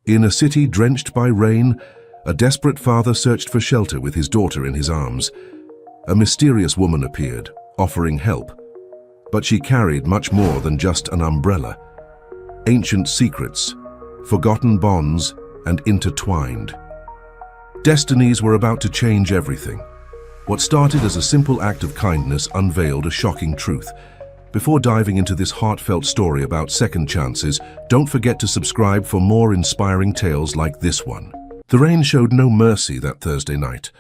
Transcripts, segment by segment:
In a city drenched by rain, a desperate father searched for shelter with his daughter in his arms. A mysterious woman appeared, offering help. But she carried much more than just an umbrella. Ancient secrets, forgotten bonds, and intertwined. Destinies were about to change everything. What started as a simple act of kindness unveiled a shocking truth. Before diving into this heartfelt story about second chances, don't forget to subscribe for more inspiring tales like this one. The rain showed no mercy that Thursday night.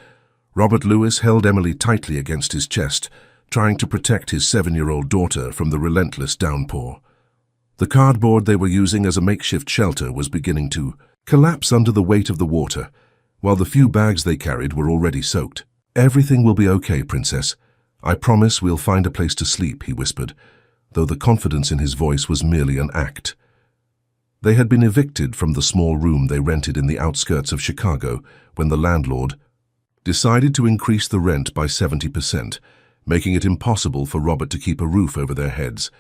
Robert Lewis held Emily tightly against his chest, trying to protect his 7-year-old daughter from the relentless downpour. The cardboard they were using as a makeshift shelter was beginning to collapse under the weight of the water, while the few bags they carried were already soaked. "Everything will be okay, Princess. I promise we'll find a place to sleep," he whispered, though the confidence in his voice was merely an act. They had been evicted from the small room they rented in the outskirts of Chicago when the landlord decided to increase the rent by 70%, making it impossible for Robert to keep a roof over their heads.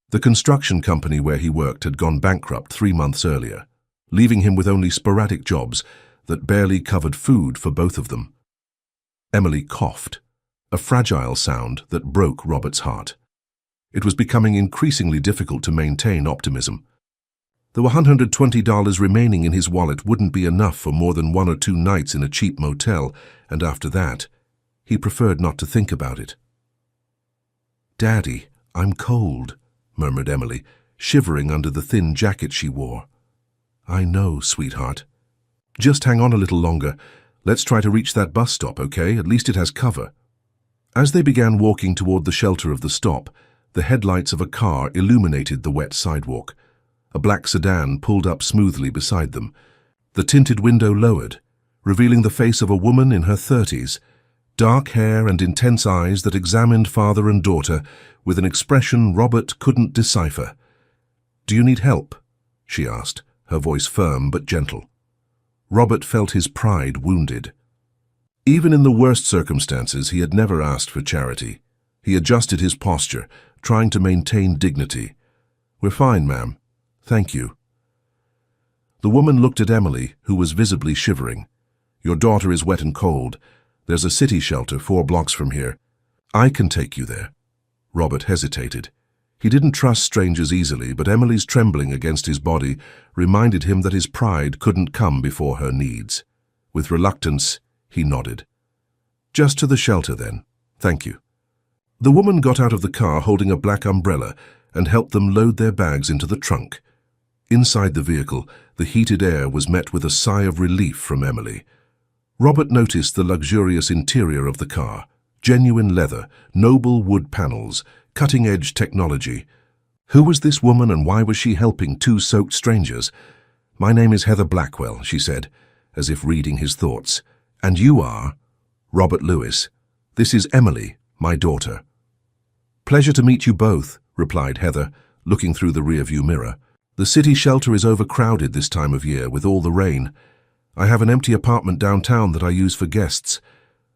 The construction company where he worked had gone bankrupt 3 months earlier, leaving him with only sporadic jobs that barely covered food for both of them. Emily coughed, a fragile sound that broke Robert's heart. It was becoming increasingly difficult to maintain optimism. The $120 remaining in his wallet wouldn't be enough for more than 1 or 2 nights in a cheap motel, and after that, he preferred not to think about it. "Daddy, I'm cold," murmured Emily, shivering under the thin jacket she wore. "I know, sweetheart. Just hang on a little longer. Let's try to reach that bus stop, okay? At least it has cover." As they began walking toward the shelter of the stop, the headlights of a car illuminated the wet sidewalk. A black sedan pulled up smoothly beside them. The tinted window lowered, revealing the face of a woman in her 30s, dark hair and intense eyes that examined father and daughter with an expression Robert couldn't decipher. "Do you need help?" she asked, her voice firm but gentle. Robert felt his pride wounded. Even in the worst circumstances, he had never asked for charity. He adjusted his posture, trying to maintain dignity. "We're fine, ma'am. Thank you." The woman looked at Emily, who was visibly shivering. "Your daughter is wet and cold. There's a city shelter 4 blocks from here. I can take you there." Robert hesitated. He didn't trust strangers easily, but Emily's trembling against his body reminded him that his pride couldn't come before her needs. With reluctance, he nodded. "Just to the shelter, then. Thank you." The woman got out of the car holding a black umbrella and helped them load their bags into the trunk. Inside the vehicle, the heated air was met with a sigh of relief from Emily. Robert noticed the luxurious interior of the car. Genuine leather, noble wood panels, cutting-edge technology. Who was this woman and why was she helping 2 soaked strangers? "My name is Heather Blackwell," she said, as if reading his thoughts. "And you are?" "Robert Lewis. This is Emily, my daughter." "Pleasure to meet you both," replied Heather, looking through the rearview mirror. "The city shelter is overcrowded this time of year with all the rain. I have an empty apartment downtown that I use for guests.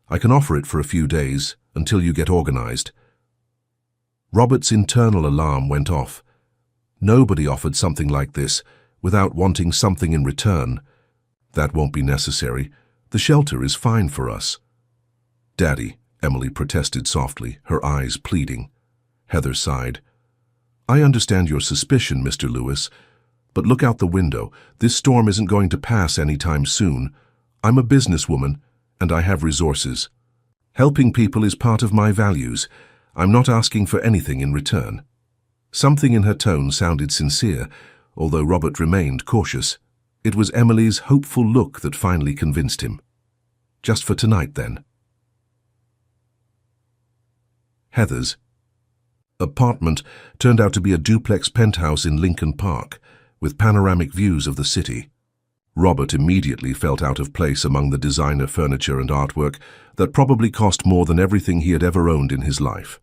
I can offer it for a few days, until you get organized." Robert's internal alarm went off. Nobody offered something like this without wanting something in return. "That won't be necessary. The shelter is fine for us." "Daddy," Emily protested softly, her eyes pleading. Heather sighed. "I understand your suspicion, Mr. Lewis, but look out the window. This storm isn't going to pass anytime soon. I'm a businesswoman, and I have resources. Helping people is part of my values. I'm not asking for anything in return." Something in her tone sounded sincere, although Robert remained cautious. It was Emily's hopeful look that finally convinced him. "Just for tonight, then." Heather's apartment turned out to be a duplex penthouse in Lincoln Park, with panoramic views of the city. Robert immediately felt out of place among the designer furniture and artwork that probably cost more than everything he had ever owned in his life.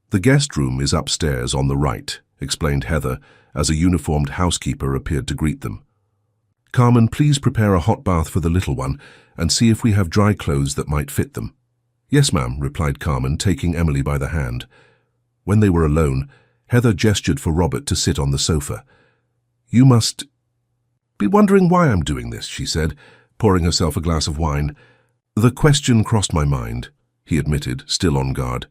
"The guest room is upstairs on the right," explained Heather, as a uniformed housekeeper appeared to greet them. "Carmen, please prepare a hot bath for the little one and see if we have dry clothes that might fit them." "Yes, ma'am," replied Carmen, taking Emily by the hand. When they were alone, Heather gestured for Robert to sit on the sofa. "You must..." Be wondering why I'm doing this, she said, pouring herself a glass of wine. The question crossed my mind, he admitted, still on guard.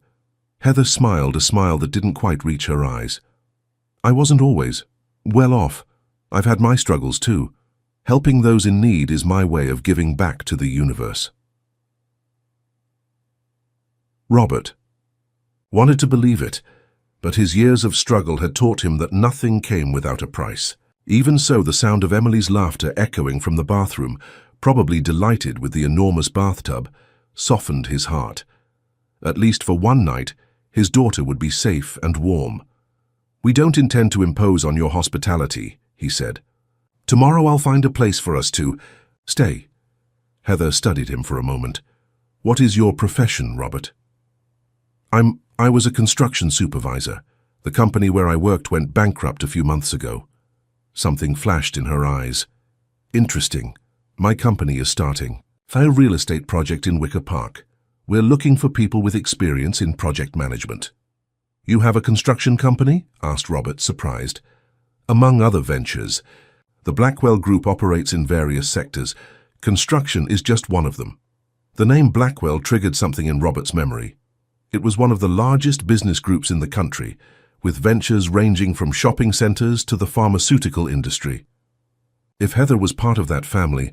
Heather smiled, a smile that didn't quite reach her eyes. I wasn't always well off. I've had my struggles too. Helping those in need is my way of giving back to the universe. Robert wanted to believe it, but his years of struggle had taught him that nothing came without a price. Even so, the sound of Emily's laughter echoing from the bathroom, probably delighted with the enormous bathtub, softened his heart. At least for one night, his daughter would be safe and warm. We don't intend to impose on your hospitality, he said. Tomorrow I'll find a place for us to stay. Heather studied him for a moment. What is your profession, Robert? I was a construction supervisor. The company where I worked went bankrupt a few months ago. Something flashed in her eyes. Interesting. My company is starting a real estate project in Wicker Park. We're looking for people with experience in project management. You have a construction company? Asked Robert, surprised. Among other ventures. The Blackwell Group operates in various sectors. Construction is just one of them. The name Blackwell triggered something in Robert's memory. It was one of the largest business groups in the country, with ventures ranging from shopping centers to the pharmaceutical industry. If Heather was part of that family,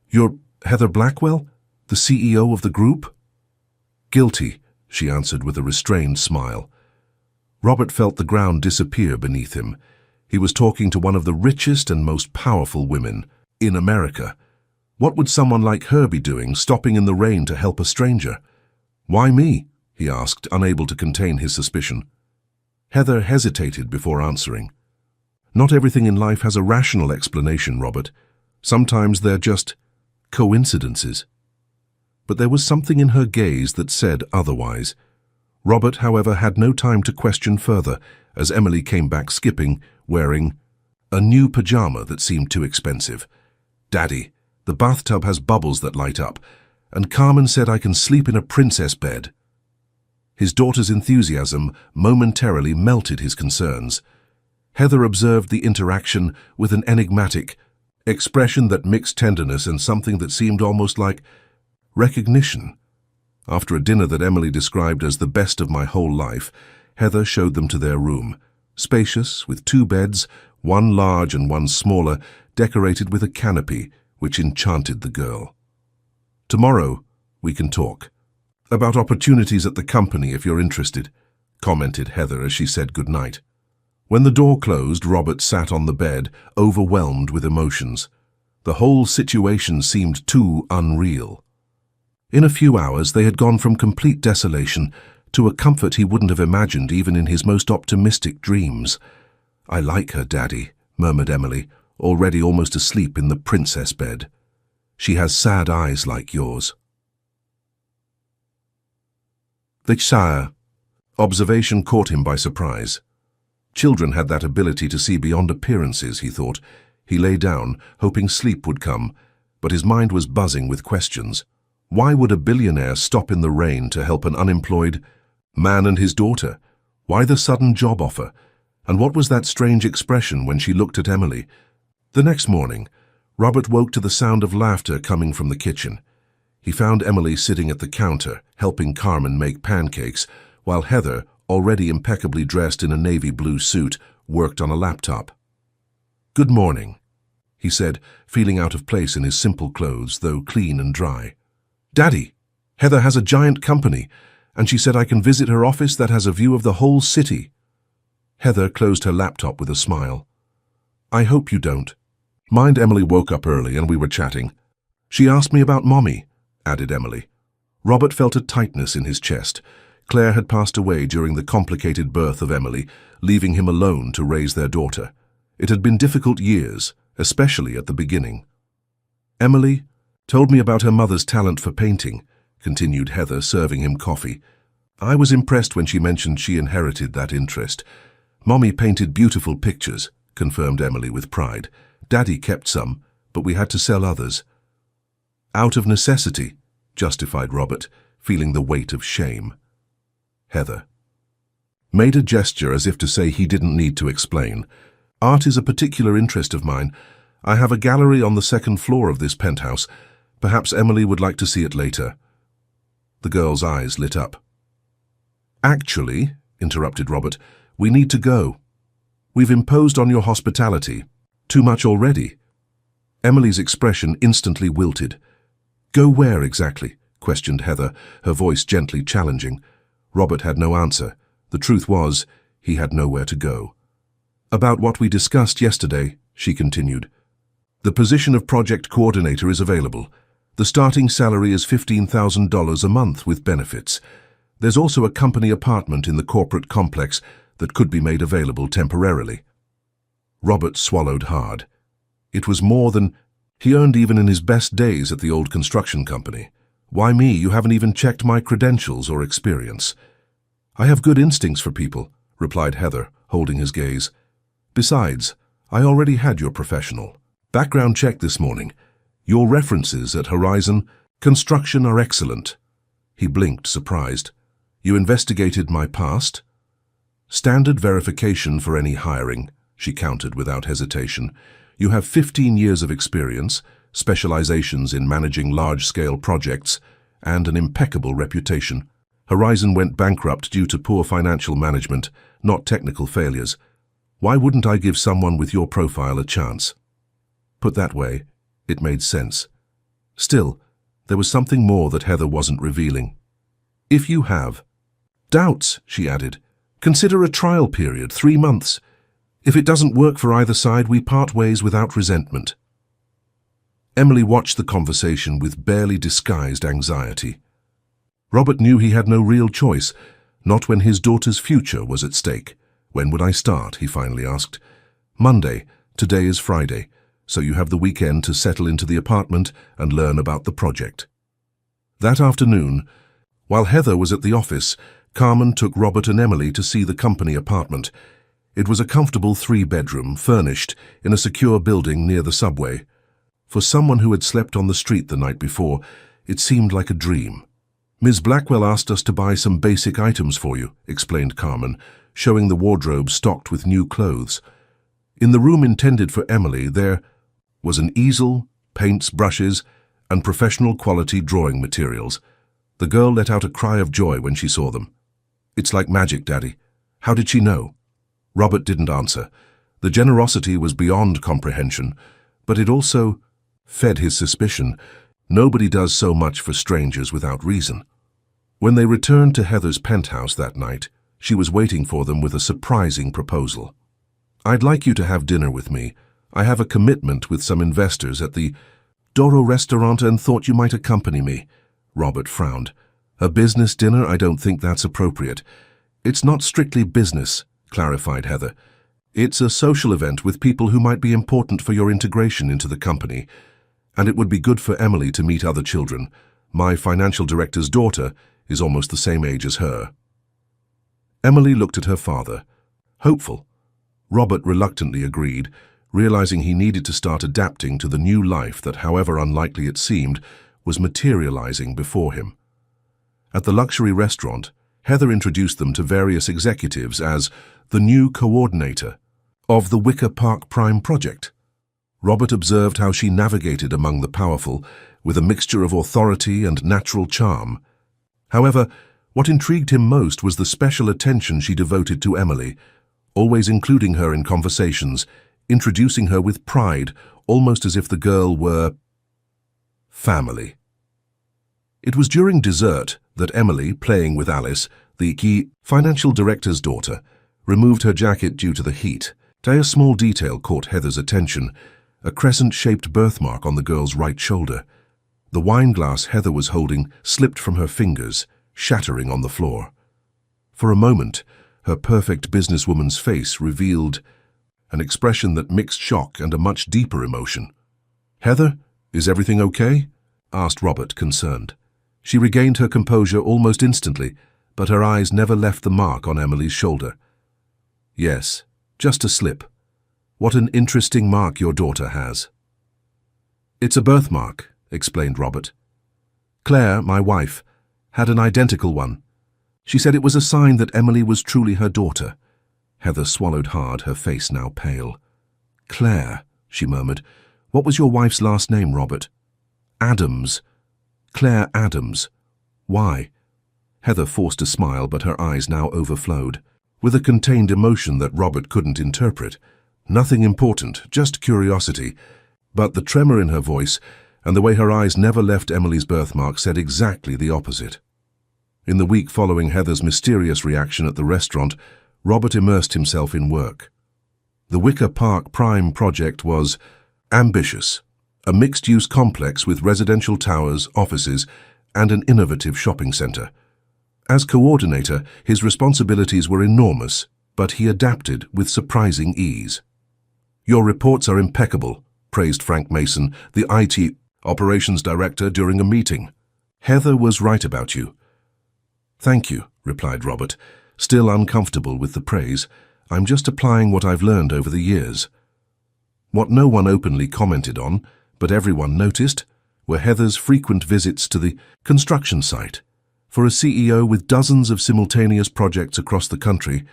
you're Heather Blackwell, the CEO of the group? Guilty, she answered with a restrained smile. Robert felt the ground disappear beneath him. He was talking to one of the richest and most powerful women in America. What would someone like her be doing, stopping in the rain to help a stranger? Why me? He asked, unable to contain his suspicion. Heather hesitated before answering. Not everything in life has a rational explanation, Robert. Sometimes they're just coincidences. But there was something in her gaze that said otherwise. Robert, however, had no time to question further as Emily came back skipping, wearing a new pajama that seemed too expensive. Daddy, the bathtub has bubbles that light up, and Carmen said I can sleep in a princess bed. His daughter's enthusiasm momentarily melted his concerns. Heather observed the interaction with an enigmatic expression that mixed tenderness and something that seemed almost like recognition. After a dinner that Emily described as the best of my whole life, Heather showed them to their room, spacious, with 2 beds, one large and one smaller, decorated with a canopy which enchanted the girl. Tomorrow, we can talk. About opportunities at the company if you're interested, commented Heather as she said goodnight. When the door closed, Robert sat on the bed, overwhelmed with emotions. The whole situation seemed too unreal. In a few hours, they had gone from complete desolation to a comfort he wouldn't have imagined even in his most optimistic dreams. I like her, Daddy, murmured Emily, already almost asleep in the princess bed. She has sad eyes like yours. The sire. Observation caught him by surprise. Children had that ability to see beyond appearances, he thought. He lay down, hoping sleep would come, but his mind was buzzing with questions. Why would a billionaire stop in the rain to help an unemployed man and his daughter? Why the sudden job offer? And what was that strange expression when she looked at Emily? The next morning, Robert woke to the sound of laughter coming from the kitchen. He found Emily sitting at the counter, helping Carmen make pancakes, while Heather, already impeccably dressed in a navy blue suit, worked on a laptop. Good morning, he said, feeling out of place in his simple clothes, though clean and dry. Daddy, Heather has a giant company, and she said I can visit her office that has a view of the whole city. Heather closed her laptop with a smile. I hope you don't. Mind Emily woke up early and we were chatting. She asked me about Mommy, added Emily. Robert felt a tightness in his chest. Claire had passed away during the complicated birth of Emily, leaving him alone to raise their daughter. It had been difficult years, especially at the beginning. Emily told me about her mother's talent for painting, continued Heather, serving him coffee. I was impressed when she mentioned she inherited that interest. Mommy painted beautiful pictures, confirmed Emily with pride. Daddy kept some, but we had to sell others. Out of necessity, justified Robert, feeling the weight of shame. Heather made a gesture as if to say he didn't need to explain. Art is a particular interest of mine. I have a gallery on the second floor of this penthouse. Perhaps Emily would like to see it later." The girl's eyes lit up. "Actually," interrupted Robert, "we need to go. We've imposed on your hospitality. Too much already." Emily's expression instantly wilted. "Go where exactly?" questioned Heather, her voice gently challenging. Robert had no answer. The truth was, he had nowhere to go. "About what we discussed yesterday," she continued. "The position of project coordinator is available. The starting salary is $15,000 a month with benefits. There's also a company apartment in the corporate complex that could be made available temporarily." Robert swallowed hard. It was more than he earned even in his best days at the old construction company. "Why me? You haven't even checked my credentials or experience." "I have good instincts for people," replied Heather, holding his gaze. "Besides, I already had your professional background check this morning. Your references at Horizon Construction are excellent." He blinked, surprised. "You investigated my past?" "Standard verification for any hiring," she countered without hesitation. "You have 15 years of experience, specializations in managing large-scale projects, and an impeccable reputation. Horizon went bankrupt due to poor financial management, not technical failures. Why wouldn't I give someone with your profile a chance?" Put that way, it made sense. Still, there was something more that Heather wasn't revealing. "If you have doubts," she added, "consider a trial period, 3 months. If it doesn't work for either side, we part ways without resentment." Emily watched the conversation with barely disguised anxiety. Robert knew he had no real choice, not when his daughter's future was at stake. "When would I start?" he finally asked. "Monday. Today is Friday, so you have the weekend to settle into the apartment and learn about the project." That afternoon, while Heather was at the office, Carmen took Robert and Emily to see the company apartment. It was a comfortable 3-bedroom, furnished, in a secure building near the subway. For someone who had slept on the street the night before, it seemed like a dream. "Ms. Blackwell asked us to buy some basic items for you," explained Carmen, showing the wardrobe stocked with new clothes. In the room intended for Emily, there was an easel, paints, brushes, and professional-quality drawing materials. The girl let out a cry of joy when she saw them. "It's like magic, Daddy. How did she know?" Robert didn't answer. The generosity was beyond comprehension, but it also fed his suspicion. Nobody does so much for strangers without reason. When they returned to Heather's penthouse that night, she was waiting for them with a surprising proposal. "I'd like you to have dinner with me. I have a commitment with some investors at the Doro restaurant and thought you might accompany me." Robert frowned. "A business dinner? I don't think that's appropriate." "It's not strictly business," clarified Heather. "It's a social event with people who might be important for your integration into the company. And it would be good for Emily to meet other children. My financial director's daughter is almost the same age as her." Emily looked at her father, hopeful. Robert reluctantly agreed, realizing he needed to start adapting to the new life that, however unlikely it seemed, was materializing before him. At the luxury restaurant, Heather introduced them to various executives as the new coordinator of the Wicker Park Prime project. Robert observed how she navigated among the powerful with a mixture of authority and natural charm. However, what intrigued him most was the special attention she devoted to Emily, always including her in conversations, introducing her with pride, almost as if the girl were family. It was during dessert that Emily, playing with Alice, the key financial director's daughter, removed her jacket due to the heat. A small detail caught Heather's attention, a crescent-shaped birthmark on the girl's right shoulder. The wine glass Heather was holding slipped from her fingers, shattering on the floor. For a moment, her perfect businesswoman's face revealed an expression that mixed shock and a much deeper emotion. "Heather, is everything okay?" asked Robert, concerned. She regained her composure almost instantly, but her eyes never left the mark on Emily's shoulder. "Yes, just a slip. What an interesting mark your daughter has." "It's a birthmark," explained Robert. "Claire, my wife, had an identical one. She said it was a sign that Emily was truly her daughter." Heather swallowed hard, her face now pale. "Claire," she murmured, What was your wife's last name, Robert? Adams. Claire Adams. Why? Heather forced a smile, but her eyes now overflowed, with a contained emotion that Robert couldn't interpret. Nothing important, just curiosity. But the tremor in her voice and the way her eyes never left Emily's birthmark said exactly the opposite. In the week following Heather's mysterious reaction at the restaurant, Robert immersed himself in work. The Wicker Park Prime project was ambitious, a mixed-use complex with residential towers, offices, and an innovative shopping center. As coordinator, his responsibilities were enormous, but he adapted with surprising ease. "Your reports are impeccable," praised Frank Mason, the IT operations director, during a meeting. "Heather was right about you." "Thank you," replied Robert, still uncomfortable with the praise. "I'm just applying what I've learned over the years." What no one openly commented on, but everyone noticed, were Heather's frequent visits to the construction site. For a CEO with dozens of simultaneous projects across the country,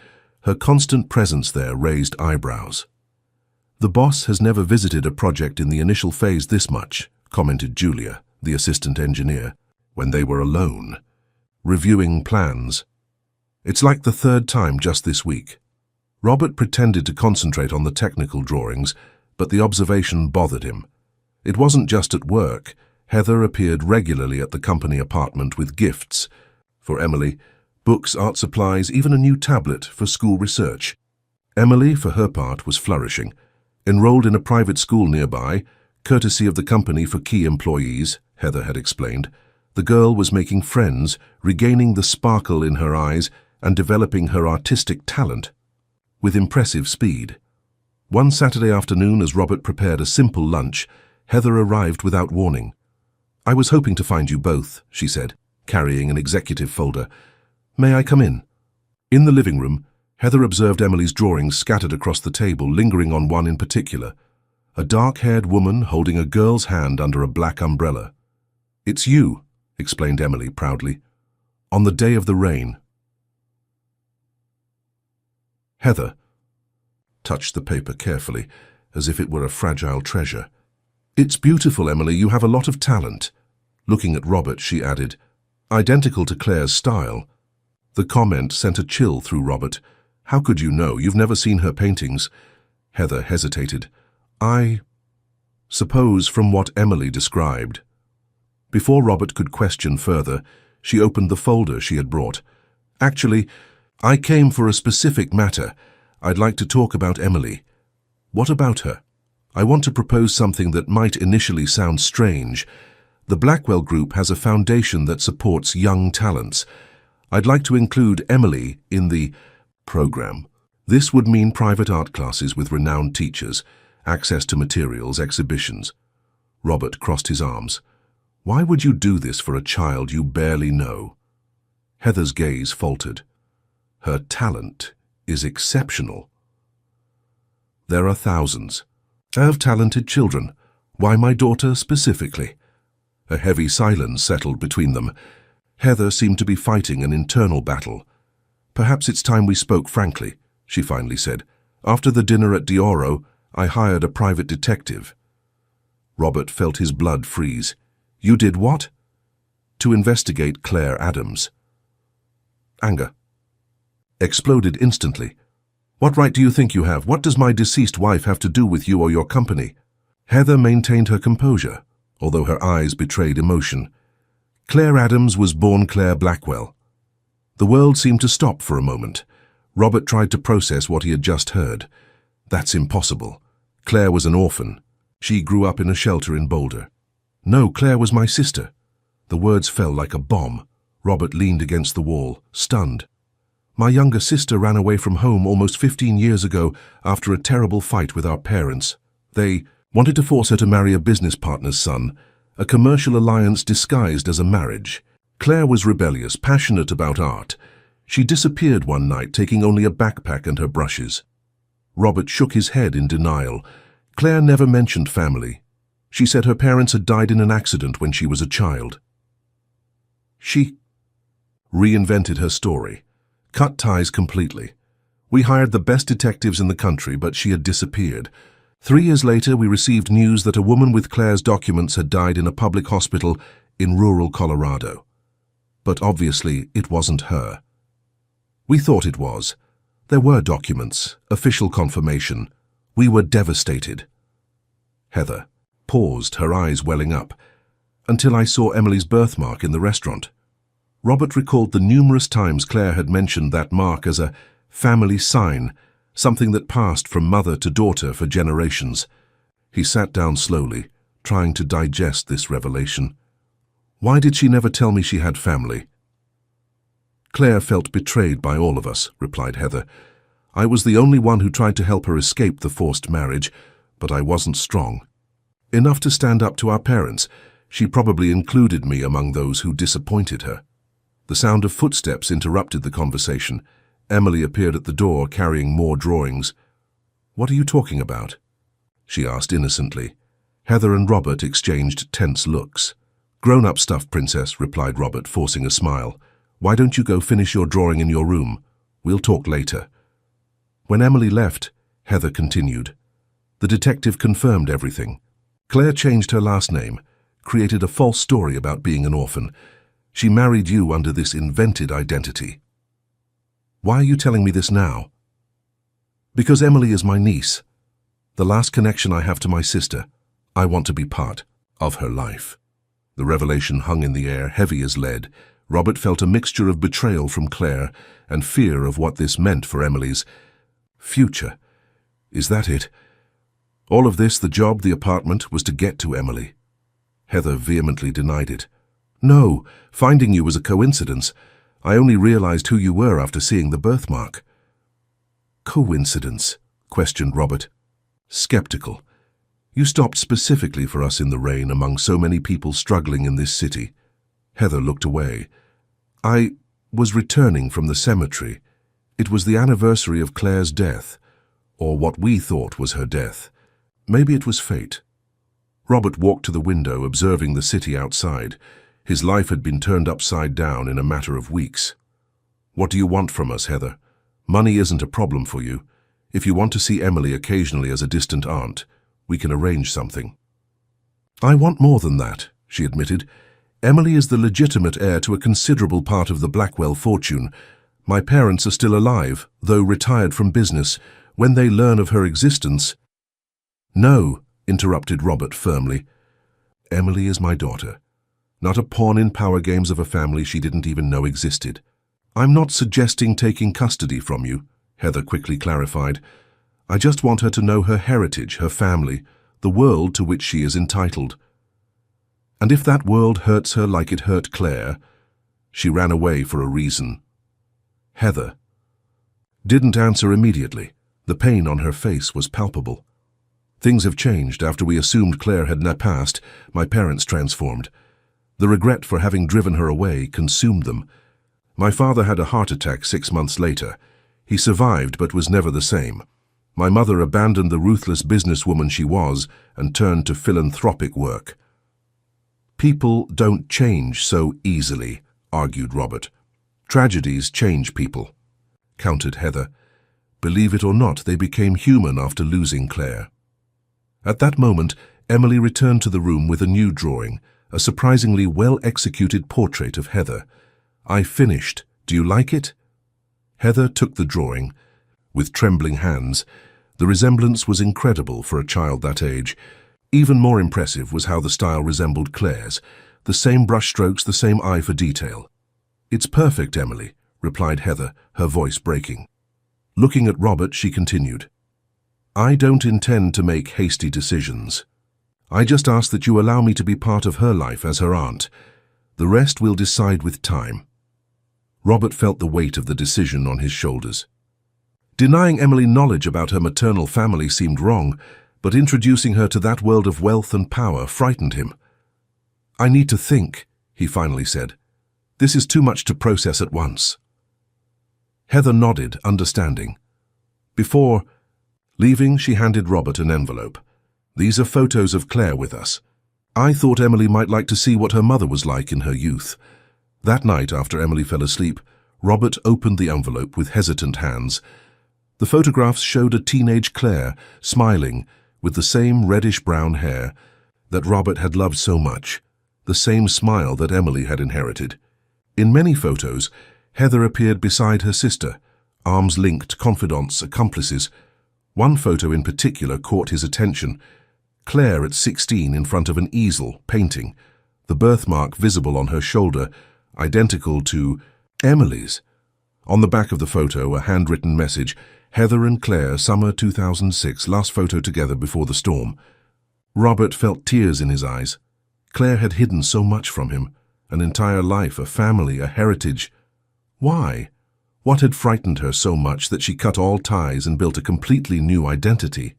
her constant presence there raised eyebrows. "The boss has never visited a project in the initial phase this much," commented Julia, the assistant engineer, when they were alone, reviewing plans. "It's like the third time just this week." Robert pretended to concentrate on the technical drawings, but the observation bothered him. It wasn't just at work. Heather appeared regularly at the company apartment with gifts for Emily, books, art supplies, even a new tablet for school research. Emily, for her part, was flourishing. Enrolled in a private school nearby, courtesy of the company for key employees, Heather had explained, the girl was making friends, regaining the sparkle in her eyes, and developing her artistic talent with impressive speed. One Saturday afternoon, as Robert prepared a simple lunch, Heather arrived without warning. "I was hoping to find you both," she said, carrying an executive folder. "May I come in?" In the living room, Heather observed Emily's drawings scattered across the table, lingering on one in particular. A dark-haired woman holding a girl's hand under a black umbrella. "It's you," explained Emily proudly. "On the day of the rain." Heather touched the paper carefully, as if it were a fragile treasure. "It's beautiful, Emily. You have a lot of talent." Looking at Robert, she added, "Identical to Claire's style." The comment sent a chill through Robert. "How could you know? You've never seen her paintings." Heather hesitated. "I suppose from what Emily described." Before Robert could question further, she opened the folder she had brought. "Actually, I came for a specific matter. I'd like to talk about Emily." "What about her?" "I want to propose something that might initially sound strange. The Blackwell Group has a foundation that supports young talents. I'd like to include Emily in the program. This would mean private art classes with renowned teachers, access to materials, exhibitions." Robert crossed his arms. "Why would you do this for a child you barely know?" Heather's gaze faltered. "Her talent is exceptional." "There are thousands. I have talented children. Why my daughter specifically?" A heavy silence settled between them. Heather seemed to be fighting an internal battle. "Perhaps it's time we spoke frankly," she finally said. "After the dinner at Dioro, I hired a private detective." Robert felt his blood freeze. "You did what?" "To investigate Claire Adams." Anger exploded instantly. "What right do you think you have? What does my deceased wife have to do with you or your company?" Heather maintained her composure, although her eyes betrayed emotion. "Claire Adams was born Claire Blackwell." The world seemed to stop for a moment. Robert tried to process what he had just heard. "That's impossible. Claire was an orphan. She grew up in a shelter in Boulder." "No, Claire was my sister." The words fell like a bomb. Robert leaned against the wall, stunned. "My younger sister ran away from home almost 15 years ago after a terrible fight with our parents. They wanted to force her to marry a business partner's son, a commercial alliance disguised as a marriage. Claire was rebellious, passionate about art. She disappeared one night, taking only a backpack and her brushes." Robert shook his head in denial. "Claire never mentioned family. She said her parents had died in an accident when she was a child." "She reinvented her story, cut ties completely. We hired the best detectives in the country, but she had disappeared. 3 years later, we received news that a woman with Claire's documents had died in a public hospital in rural Colorado. But obviously, it wasn't her. We thought it was. There were documents, official confirmation. We were devastated. Heather paused, her eyes welling up, until I saw Emily's birthmark in the restaurant. Robert recalled the numerous times Claire had mentioned that mark as a family sign, something that passed from mother to daughter for generations. He sat down slowly, trying to digest this revelation. Why did she never tell me she had family? Claire felt betrayed by all of us, replied Heather. I was the only one who tried to help her escape the forced marriage, but I wasn't strong enough to stand up to our parents. She probably included me among those who disappointed her. The sound of footsteps interrupted the conversation. Emily appeared at the door carrying more drawings. What are you talking about? She asked innocently. Heather and Robert exchanged tense looks. Grown-up stuff, Princess, replied Robert, forcing a smile. Why don't you go finish your drawing in your room? We'll talk later. When Emily left, Heather continued. The detective confirmed everything. Claire changed her last name, created a false story about being an orphan. She married you under this invented identity. Why are you telling me this now? Because Emily is my niece. The last connection I have to my sister. I want to be part of her life. The revelation hung in the air, heavy as lead. Robert felt a mixture of betrayal from Claire and fear of what this meant for Emily's future. Is that it? All of this, the job, the apartment, was to get to Emily. Heather vehemently denied it. No, finding you was a coincidence. I only realized who you were after seeing the birthmark. Coincidence? Questioned Robert. Skeptical. You stopped specifically for us in the rain among so many people struggling in this city. Heather looked away. I was returning from the cemetery. It was the anniversary of Claire's death, or what we thought was her death. Maybe it was fate. Robert walked to the window, observing the city outside. His life had been turned upside down in a matter of weeks. What do you want from us, Heather? Money isn't a problem for you. If you want to see Emily occasionally as a distant aunt, we can arrange something. I want more than that, she admitted. Emily is the legitimate heir to a considerable part of the Blackwell fortune. My parents are still alive, though retired from business. When they learn of her existence... No, interrupted Robert firmly. Emily is my daughter, not a pawn in power games of a family she didn't even know existed. I'm not suggesting taking custody from you, Heather quickly clarified. I just want her to know her heritage, her family, the world to which she is entitled. And if that world hurts her like it hurt Claire, she ran away for a reason. Heather didn't answer immediately. The pain on her face was palpable. Things have changed. After we assumed Claire had passed, my parents transformed. The regret for having driven her away consumed them. My father had a heart attack 6 months later. He survived but was never the same. My mother abandoned the ruthless businesswoman she was and turned to philanthropic work. People don't change so easily, argued Robert. Tragedies change people, countered Heather. Believe it or not, they became human after losing Claire. At that moment, Emily returned to the room with a new drawing, a surprisingly well-executed portrait of Heather. I finished. Do you like it? Heather took the drawing. With trembling hands, the resemblance was incredible for a child that age. Even more impressive was how the style resembled Claire's. The same brushstrokes, the same eye for detail. It's perfect, Emily, replied Heather, her voice breaking. Looking at Robert, she continued. I don't intend to make hasty decisions. I just ask that you allow me to be part of her life as her aunt. The rest we'll decide with time. Robert felt the weight of the decision on his shoulders. Denying Emily knowledge about her maternal family seemed wrong, but introducing her to that world of wealth and power frightened him. I need to think, he finally said. This is too much to process at once. Heather nodded, understanding. Before leaving, she handed Robert an envelope. These are photos of Claire with us. I thought Emily might like to see what her mother was like in her youth. That night, after Emily fell asleep, Robert opened the envelope with hesitant hands. The photographs showed a teenage Claire, smiling, with the same reddish-brown hair that Robert had loved so much, the same smile that Emily had inherited. In many photos, Heather appeared beside her sister, arms linked, confidants, accomplices. One photo in particular caught his attention. Claire at 16 in front of an easel, painting, the birthmark visible on her shoulder, identical to Emily's. On the back of the photo, a handwritten message, Heather and Claire, summer 2006, last photo together before the storm. Robert felt tears in his eyes. Claire had hidden so much from him, an entire life, a family, a heritage. Why? What had frightened her so much that she cut all ties and built a completely new identity?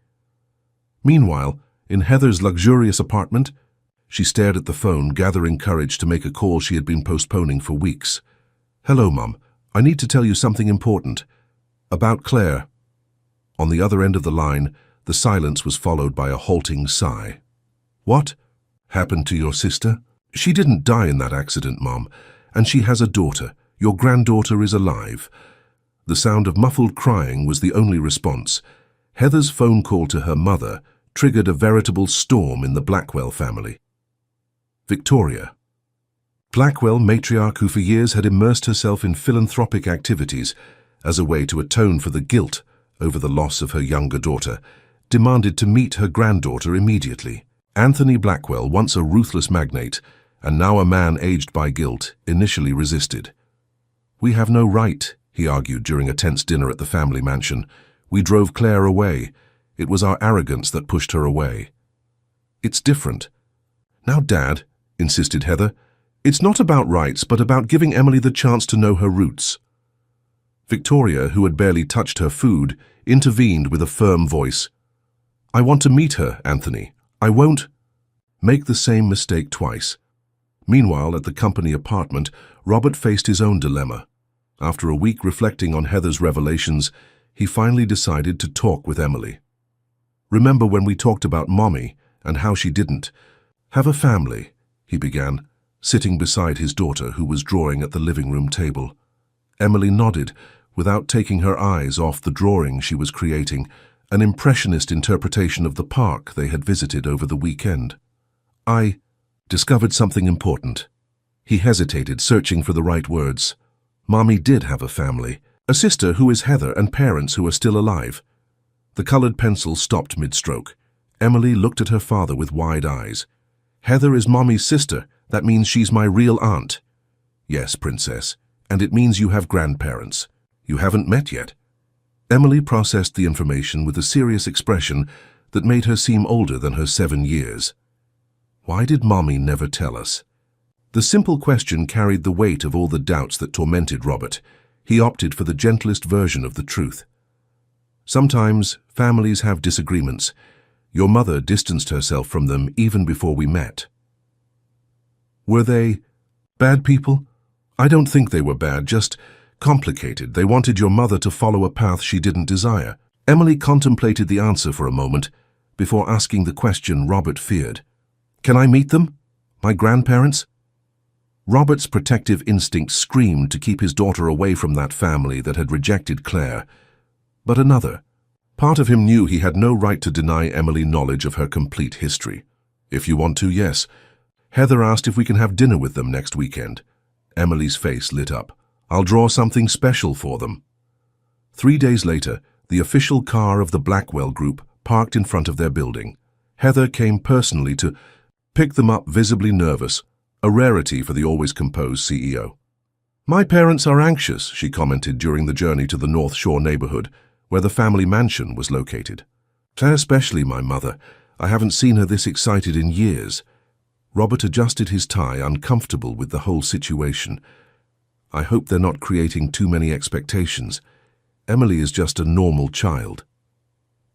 Meanwhile, in Heather's luxurious apartment, she stared at the phone, gathering courage to make a call she had been postponing for weeks. "Hello, Mum. I need to tell you something important. About Claire." On the other end of the line, the silence was followed by a halting sigh. "What happened to your sister?" "She didn't die in that accident, Mom, and she has a daughter. Your granddaughter is alive." The sound of muffled crying was the only response. Heather's phone call to her mother triggered a veritable storm in the Blackwell family. Victoria. Blackwell, matriarch who for years had immersed herself in philanthropic activities as a way to atone for the guilt over the loss of her younger daughter, demanded to meet her granddaughter immediately. Anthony Blackwell, once a ruthless magnate, and now a man aged by guilt, initially resisted. "We have no right," he argued during a tense dinner at the family mansion. "We drove Claire away. It was our arrogance that pushed her away." "It's different." "Now, Dad," insisted Heather, "it's not about rights, but about giving Emily the chance to know her roots." Victoria, who had barely touched her food, intervened with a firm voice. "I want to meet her, Anthony. I won't make the same mistake twice." Meanwhile, at the company apartment, Robert faced his own dilemma. After a week reflecting on Heather's revelations, he finally decided to talk with Emily. "Remember when we talked about Mommy and how she didn't have a family?" he began, sitting beside his daughter, who was drawing at the living room table. Emily nodded, without taking her eyes off the drawing she was creating, an impressionist interpretation of the park they had visited over the weekend. "I discovered something important." He hesitated, searching for the right words. "Mommy did have a family, a sister who is Heather and parents who are still alive." The colored pencil stopped mid-stroke. Emily looked at her father with wide eyes. "Heather is Mommy's sister. That means she's my real aunt." "Yes, Princess, and it means you have grandparents. You haven't met yet." Emily processed the information with a serious expression that made her seem older than her 7 years. Why did Mommy never tell us? The simple question carried the weight of all the doubts that tormented Robert. He opted for the gentlest version of the truth. "Sometimes families have disagreements. Your mother distanced herself from them even before we met." "Were they bad people?" "I don't think they were bad, just complicated. They wanted your mother to follow a path she didn't desire." Emily contemplated the answer for a moment before asking the question Robert feared. "Can I meet them? My grandparents?" Robert's protective instinct screamed to keep his daughter away from that family that had rejected Claire. But another part of him knew he had no right to deny Emily knowledge of her complete history. "If you want to, yes. Heather asked if we can have dinner with them next weekend." Emily's face lit up. "I'll draw something special for them." 3 days later, the official car of the Blackwell Group parked in front of their building. Heather came personally to pick them up, visibly nervous, a rarity for the always composed CEO. "My parents are anxious," she commented during the journey to the North Shore neighborhood, where the family mansion was located. "Especially my mother. I haven't seen her this excited in years." Robert adjusted his tie, uncomfortable with the whole situation. "I hope they're not creating too many expectations. Emily is just a normal child."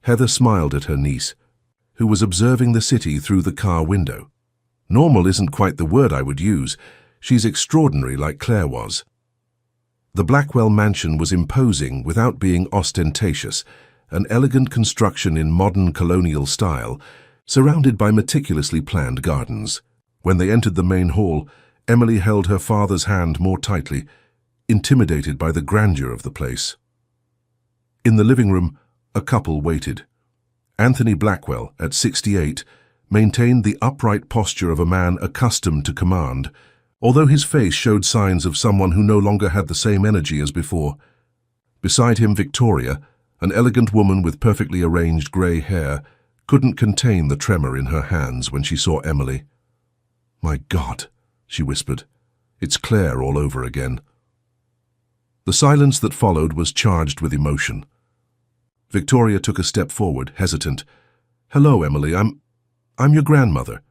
Heather smiled at her niece, who was observing the city through the car window. "Normal isn't quite the word I would use. She's extraordinary like Claire was." The Blackwell mansion was imposing without being ostentatious, an elegant construction in modern colonial style, surrounded by meticulously planned gardens. When they entered the main hall, Emily held her father's hand more tightly, intimidated by the grandeur of the place. In the living room, a couple waited. Anthony Blackwell, at 68, maintained the upright posture of a man accustomed to command, although his face showed signs of someone who no longer had the same energy as before. Beside him, Victoria, an elegant woman with perfectly arranged grey hair, couldn't contain the tremor in her hands when she saw Emily. "My God," she whispered. "It's Claire all over again." The silence that followed was charged with emotion. Victoria took a step forward, hesitant. "Hello, Emily. I'm your grandmother."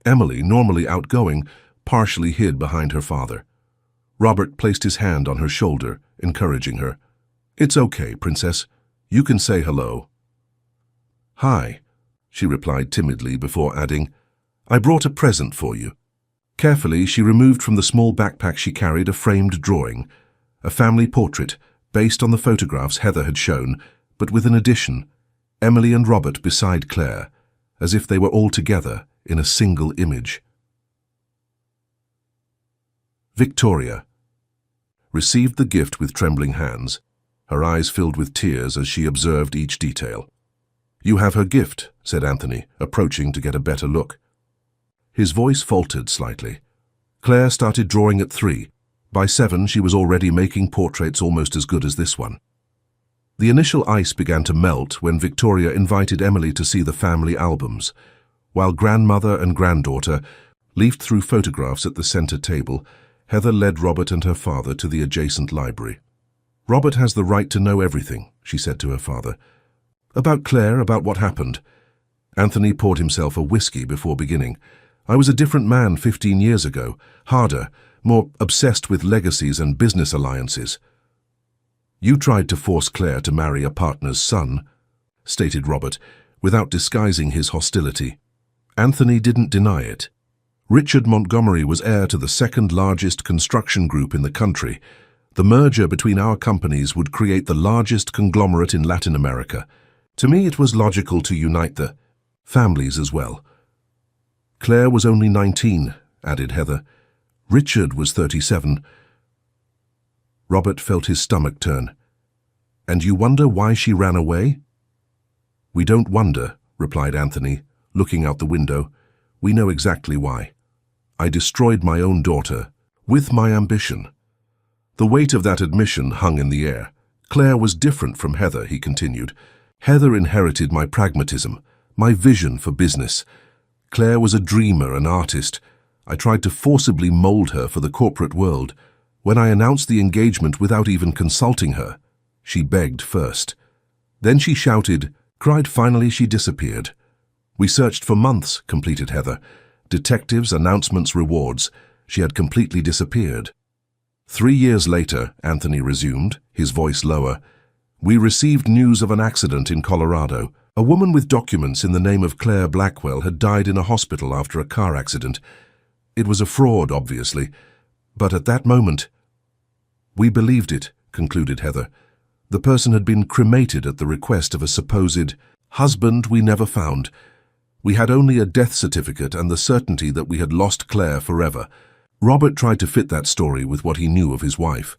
Emily, normally outgoing, partially hid behind her father. Robert placed his hand on her shoulder, encouraging her. "It's okay, Princess. You can say hello." "Hi," she replied timidly before adding, "I brought a present for you." Carefully, she removed from the small backpack she carried a framed drawing, a family portrait based on the photographs Heather had shown, but with an addition: Emily and Robert beside Claire, as if they were all together in a single image. Victoria received the gift with trembling hands, her eyes filled with tears as she observed each detail. "You have her gift," said Anthony, approaching to get a better look. His voice faltered slightly. Claire started drawing at 3. By 7, she was already making portraits almost as good as this one. The initial ice began to melt when Victoria invited Emily to see the family albums, while grandmother and granddaughter leafed through photographs at the center table. Heather led Robert and her father to the adjacent library. "Robert has the right to know everything," she said to her father. "About Claire, about what happened." Anthony poured himself a whiskey before beginning. "I was a different man 15 years ago, harder, more obsessed with legacies and business alliances." "You tried to force Claire to marry a partner's son," stated Robert, without disguising his hostility. Anthony didn't deny it. Richard Montgomery was heir to the second largest construction group in the country. The merger between our companies would create the largest conglomerate in Latin America. To me, it was logical to unite the families as well. "Claire was only 19, added Heather. "Richard was 37. Robert felt his stomach turn. "And you wonder why she ran away?" "We don't wonder," replied Anthony, looking out the window. "We know exactly why. I destroyed my own daughter, with my ambition." The weight of that admission hung in the air. "Claire was different from Heather," he continued. "Heather inherited my pragmatism, my vision for business. Claire was a dreamer, an artist. I tried to forcibly mold her for the corporate world. When I announced the engagement without even consulting her, she begged first. Then she shouted, cried, finally she disappeared. We searched for months," completed Heather. "Detectives, announcements, rewards. She had completely disappeared." 3 years later, Anthony resumed, his voice lower, "we received news of an accident in Colorado. A woman with documents in the name of Claire Blackwell had died in a hospital after a car accident. It was a fraud, obviously, but at that moment, we believed it," concluded Heather. "The person had been cremated at the request of a supposed husband we never found. We had only a death certificate and the certainty that we had lost Claire forever." Robert tried to fit that story with what he knew of his wife.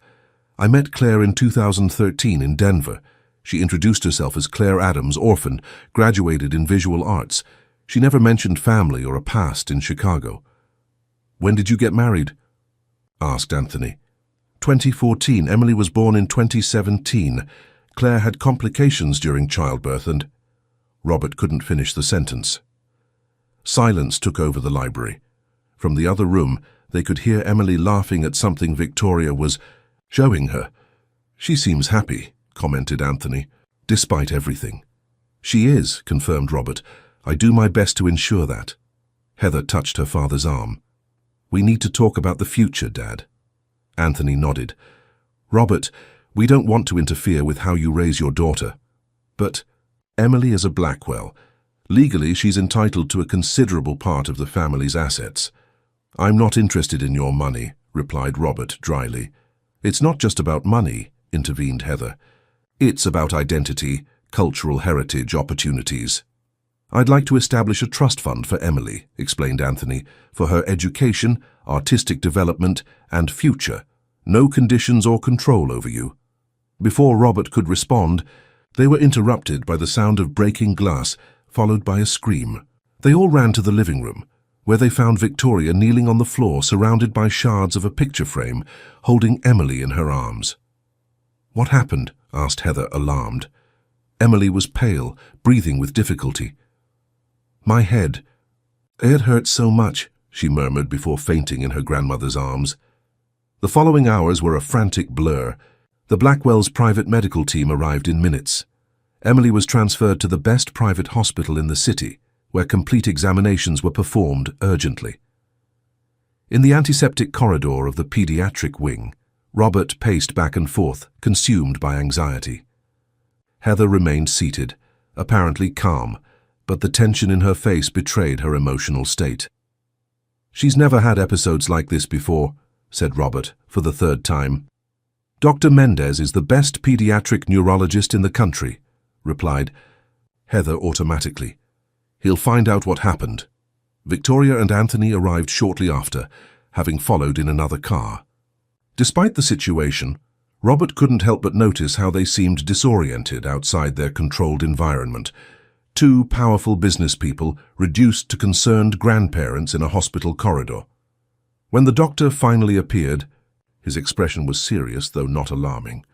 "I met Claire in 2013 in Denver. She introduced herself as Claire Adams, orphan, graduated in visual arts. She never mentioned family or a past in Chicago." "When did you get married?" asked Anthony. 2014. Emily was born in 2017. Claire had complications during childbirth and... Robert couldn't finish the sentence. Silence took over the library. From the other room, they could hear Emily laughing at something Victoria was showing her. "She seems happy," commented Anthony, "despite everything." "She is," confirmed Robert. "I do my best to ensure that." Heather touched her father's arm. "We need to talk about the future, Dad." Anthony nodded. "Robert, we don't want to interfere with how you raise your daughter. But Emily is a Blackwell. Legally, she's entitled to a considerable part of the family's assets." "I'm not interested in your money," replied Robert dryly. "It's not just about money," intervened Heather. "It's about identity, cultural heritage, opportunities." "I'd like to establish a trust fund for Emily," explained Anthony, "for her education, artistic development, and future. No conditions or control over you." Before Robert could respond, They were interrupted by the sound of breaking glass, followed by a scream. They all ran to the living room, where they found Victoria kneeling on the floor surrounded by shards of a picture frame, holding Emily in her arms. "What happened?" asked Heather, alarmed. Emily was pale, breathing with difficulty. "My head. It hurt so much," she murmured before fainting in her grandmother's arms. The following hours were a frantic blur. The Blackwell's private medical team arrived in minutes. Emily was transferred to the best private hospital in the city, where complete examinations were performed urgently. In the antiseptic corridor of the pediatric wing, Robert paced back and forth, consumed by anxiety. Heather remained seated, apparently calm, but the tension in her face betrayed her emotional state. "She's never had episodes like this before," said Robert, for the third time. "Dr. Mendez is the best pediatric neurologist in the country," replied Heather automatically. "He'll find out what happened." Victoria and Anthony arrived shortly after, having followed in another car. Despite the situation, Robert couldn't help but notice how they seemed disoriented outside their controlled environment. Two powerful business people reduced to concerned grandparents in a hospital corridor. When the doctor finally appeared, his expression was serious, though not alarming.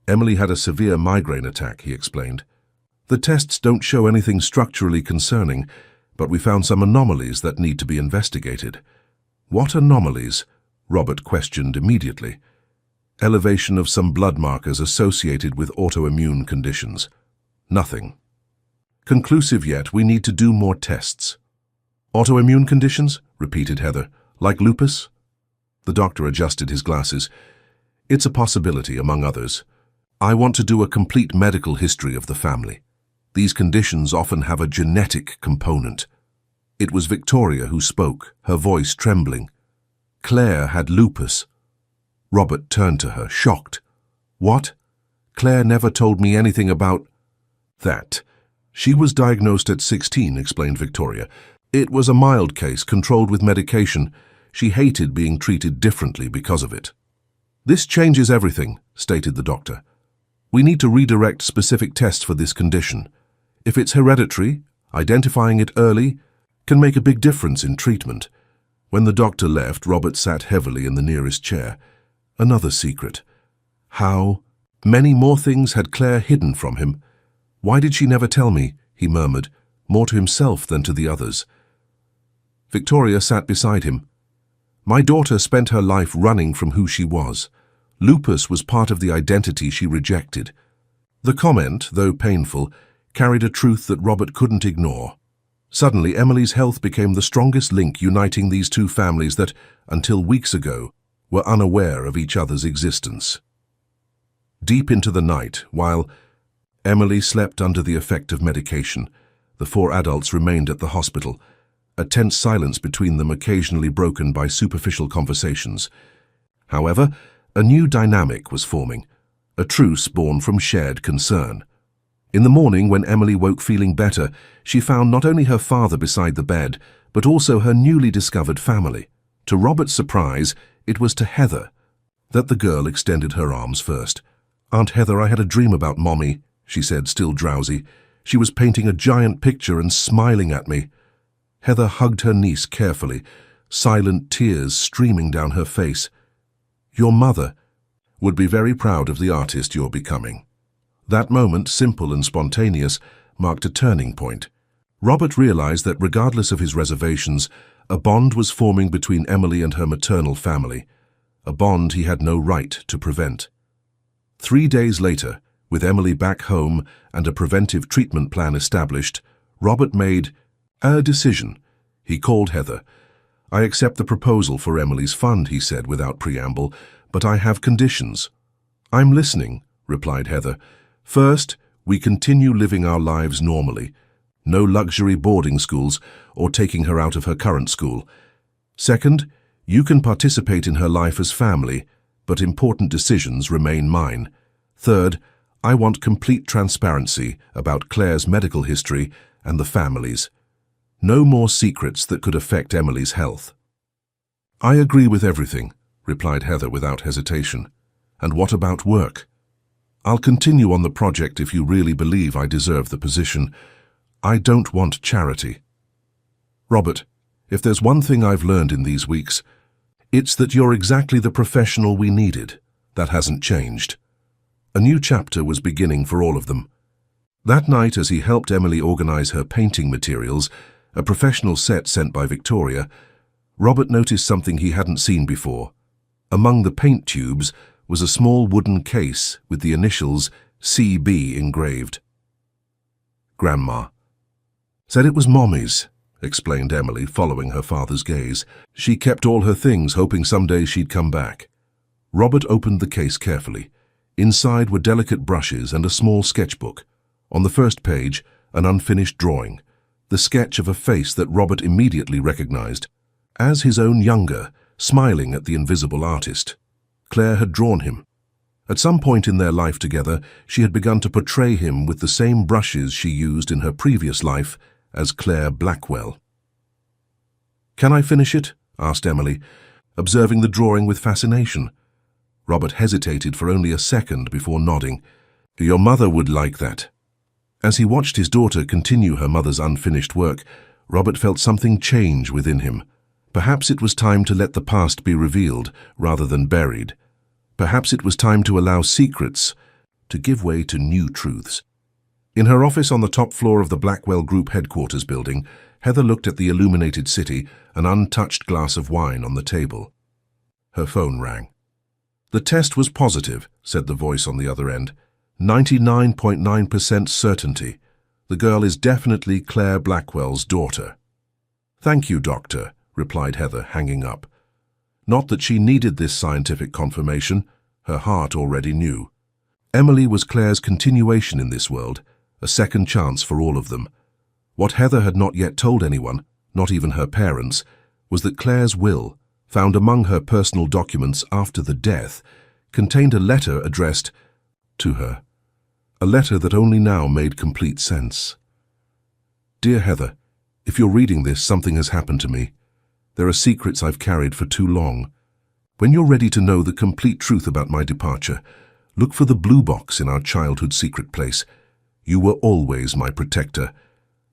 "Emily had a severe migraine attack," he explained. "The tests don't show anything structurally concerning, but we found some anomalies that need to be investigated." "What anomalies?" Robert questioned immediately. "Elevation of some blood markers associated with autoimmune conditions." "Nothing conclusive yet. We need to do more tests." "Autoimmune conditions?" repeated Heather. "Like lupus?" The doctor adjusted his glasses. "It's a possibility, among others. I want to do a complete medical history of the family. These conditions often have a genetic component." It was Victoria who spoke, her voice trembling. "Claire had lupus." Robert turned to her, shocked. "What? Claire never told me anything about that." "She was diagnosed at 16, explained Victoria. "It was a mild case, controlled with medication. She hated being treated differently because of it." "This changes everything," stated the doctor. "We need to redirect specific tests for this condition. If it's hereditary, identifying it early can make a big difference in treatment." When the doctor left, Robert sat heavily in the nearest chair. Another secret. How many more things had Claire hidden from him? "Why did she never tell me?" he murmured, more to himself than to the others. Victoria sat beside him. "My daughter spent her life running from who she was. Lupus was part of the identity she rejected." The comment, though painful, carried a truth that Robert couldn't ignore. Suddenly, Emily's health became the strongest link uniting these two families that, until weeks ago, were unaware of each other's existence. Deep into the night, while Emily slept under the effect of medication, the four adults remained at the hospital, a tense silence between them occasionally broken by superficial conversations. However, a new dynamic was forming, a truce born from shared concern. In the morning, when Emily woke feeling better, she found not only her father beside the bed, but also her newly discovered family. To Robert's surprise, it was to Heather that the girl extended her arms first. "Aunt Heather, I had a dream about Mommy," she said, still drowsy. "She was painting a giant picture and smiling at me." Heather hugged her niece carefully, silent tears streaming down her face. "Your mother would be very proud of the artist you're becoming." That moment, simple and spontaneous, marked a turning point. Robert realized that regardless of his reservations, a bond was forming between Emily and her maternal family, a bond he had no right to prevent. 3 days later, with Emily back home and a preventive treatment plan established, Robert made a decision. He called Heather. "I accept the proposal for Emily's fund," he said without preamble, "but I have conditions." "I'm listening," replied Heather. "First, we continue living our lives normally. No luxury boarding schools or taking her out of her current school. Second, you can participate in her life as family, but important decisions remain mine. Third, I want complete transparency about Claire's medical history and the family's. No more secrets that could affect Emily's health." "I agree with everything," replied Heather without hesitation. "And what about work?" I'll continue on the project if you really believe I deserve the position. I don't want charity. Robert, if there's one thing I've learned in these weeks, it's that you're exactly the professional we needed. That hasn't changed. A new chapter was beginning for all of them. That night, as he helped Emily organize her painting materials, a professional set sent by Victoria, Robert noticed something he hadn't seen before. Among the paint tubes was a small wooden case with the initials CB engraved. Grandma. Said it was Mommy's, explained Emily, following her father's gaze. She kept all her things, hoping someday she'd come back. Robert opened the case carefully. Inside were delicate brushes and a small sketchbook. On the first page, an unfinished drawing, the sketch of a face that Robert immediately recognized as his own younger, smiling at the invisible artist. Claire had drawn him. At some point in their life together, she had begun to portray him with the same brushes she used in her previous life as Claire Blackwell. "Can I finish it?" asked Emily, observing the drawing with fascination. Robert hesitated for only a second before nodding. "Your mother would like that." As he watched his daughter continue her mother's unfinished work, Robert felt something change within him. Perhaps it was time to let the past be revealed rather than buried. Perhaps it was time to allow secrets to give way to new truths. In her office on the top floor of the Blackwell Group headquarters building, Heather looked at the illuminated city, an untouched glass of wine on the table. Her phone rang. "The test was positive," said the voice on the other end. 99.9% certainty. The girl is definitely Claire Blackwell's daughter. "Thank you, doctor," replied Heather, hanging up. Not that she needed this scientific confirmation. Her heart already knew. Emily was Claire's continuation in this world, a second chance for all of them. What Heather had not yet told anyone, not even her parents, was that Claire's will, found among her personal documents after the death, contained a letter addressed to her. A letter that only now made complete sense. "Dear Heather, if you're reading this, something has happened to me. There are secrets I've carried for too long. When you're ready to know the complete truth about my departure, look for the blue box in our childhood secret place. You were always my protector.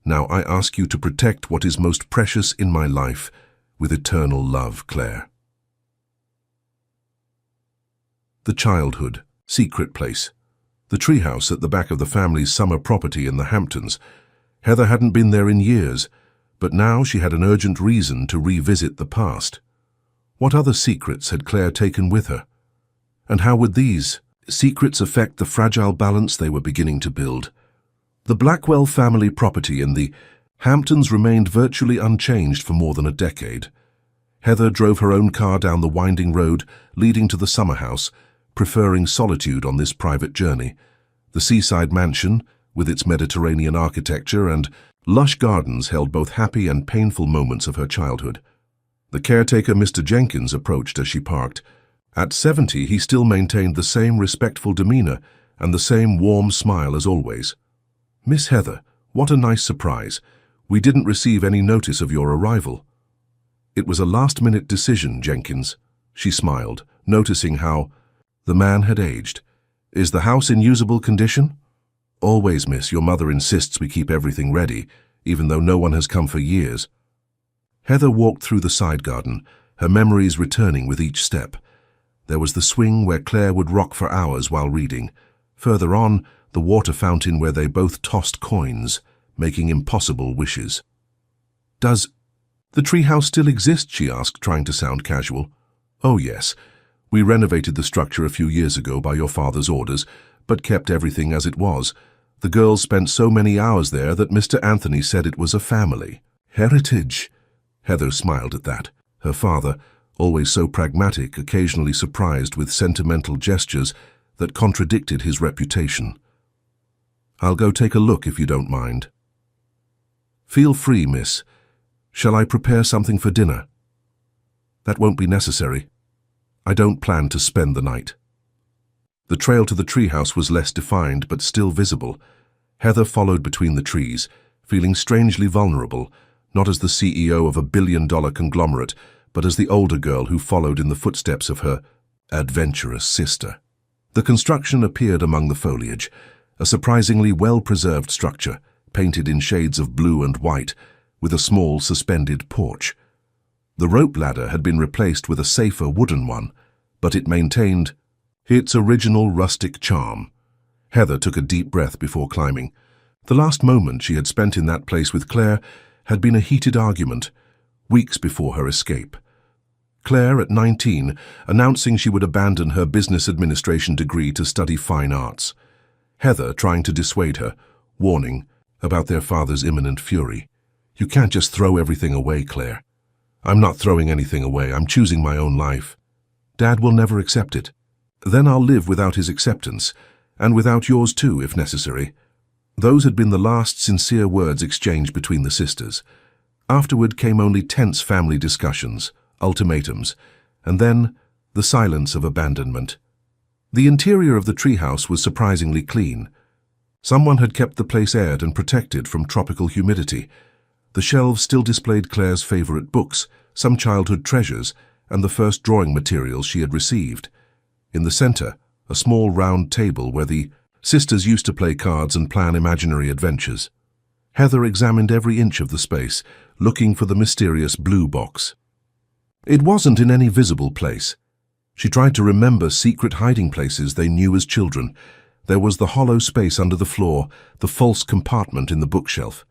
Now I ask you to protect what is most precious in my life with eternal love, Claire." The childhood secret place. The treehouse at the back of the family's summer property in the Hamptons. Heather hadn't been there in years, but now she had an urgent reason to revisit the past. What other secrets had Claire taken with her? And how would these secrets affect the fragile balance they were beginning to build? The Blackwell family property in the Hamptons remained virtually unchanged for more than a decade. Heather drove her own car down the winding road leading to the summer house, preferring solitude on this private journey. The seaside mansion, with its Mediterranean architecture and lush gardens, held both happy and painful moments of her childhood. The caretaker, Mr. Jenkins, approached as she parked. At 70, he still maintained the same respectful demeanor and the same warm smile as always. "Miss Heather, what a nice surprise. We didn't receive any notice of your arrival." "It was a last-minute decision, Jenkins." She smiled, noticing how the man had aged. "Is the house in usable condition?" "Always, miss. Your mother insists we keep everything ready, even though no one has come for years." Heather walked through the side garden, her memories returning with each step. There was the swing where Claire would rock for hours while reading. Further on, the water fountain where they both tossed coins, making impossible wishes. "Does the treehouse still exist?" she asked, trying to sound casual. "Oh, yes. We renovated the structure a few years ago by your father's orders, but kept everything as it was. The girls spent so many hours there that Mr. Anthony said it was a family heritage." Heather smiled at that. Her father, always so pragmatic, occasionally surprised with sentimental gestures that contradicted his reputation. "I'll go take a look if you don't mind." "Feel free, miss. Shall I prepare something for dinner?" "That won't be necessary. I don't plan to spend the night." The trail to the treehouse was less defined but still visible. Heather followed between the trees, feeling strangely vulnerable, not as the CEO of a billion-dollar conglomerate, but as the older girl who followed in the footsteps of her adventurous sister. The construction appeared among the foliage, a surprisingly well-preserved structure, painted in shades of blue and white, with a small suspended porch. The rope ladder had been replaced with a safer wooden one, but it maintained its original rustic charm. Heather took a deep breath before climbing. The last moment she had spent in that place with Claire had been a heated argument, weeks before her escape. Claire, at 19, announcing she would abandon her business administration degree to study fine arts. Heather trying to dissuade her, warning about their father's imminent fury. "You can't just throw everything away, Claire." "I'm not throwing anything away. I'm choosing my own life. Dad will never accept it. Then I'll live without his acceptance, and without yours too, if necessary." Those had been the last sincere words exchanged between the sisters. Afterward came only tense family discussions, ultimatums, and then the silence of abandonment. The interior of the treehouse was surprisingly clean. Someone had kept the place aired and protected from tropical humidity. The shelves still displayed Claire's favorite books, some childhood treasures, and the first drawing materials she had received. In the center, a small round table where the sisters used to play cards and plan imaginary adventures. Heather examined every inch of the space, looking for the mysterious blue box. It wasn't in any visible place. She tried to remember secret hiding places they knew as children. There was the hollow space under the floor, the false compartment in the bookshelf.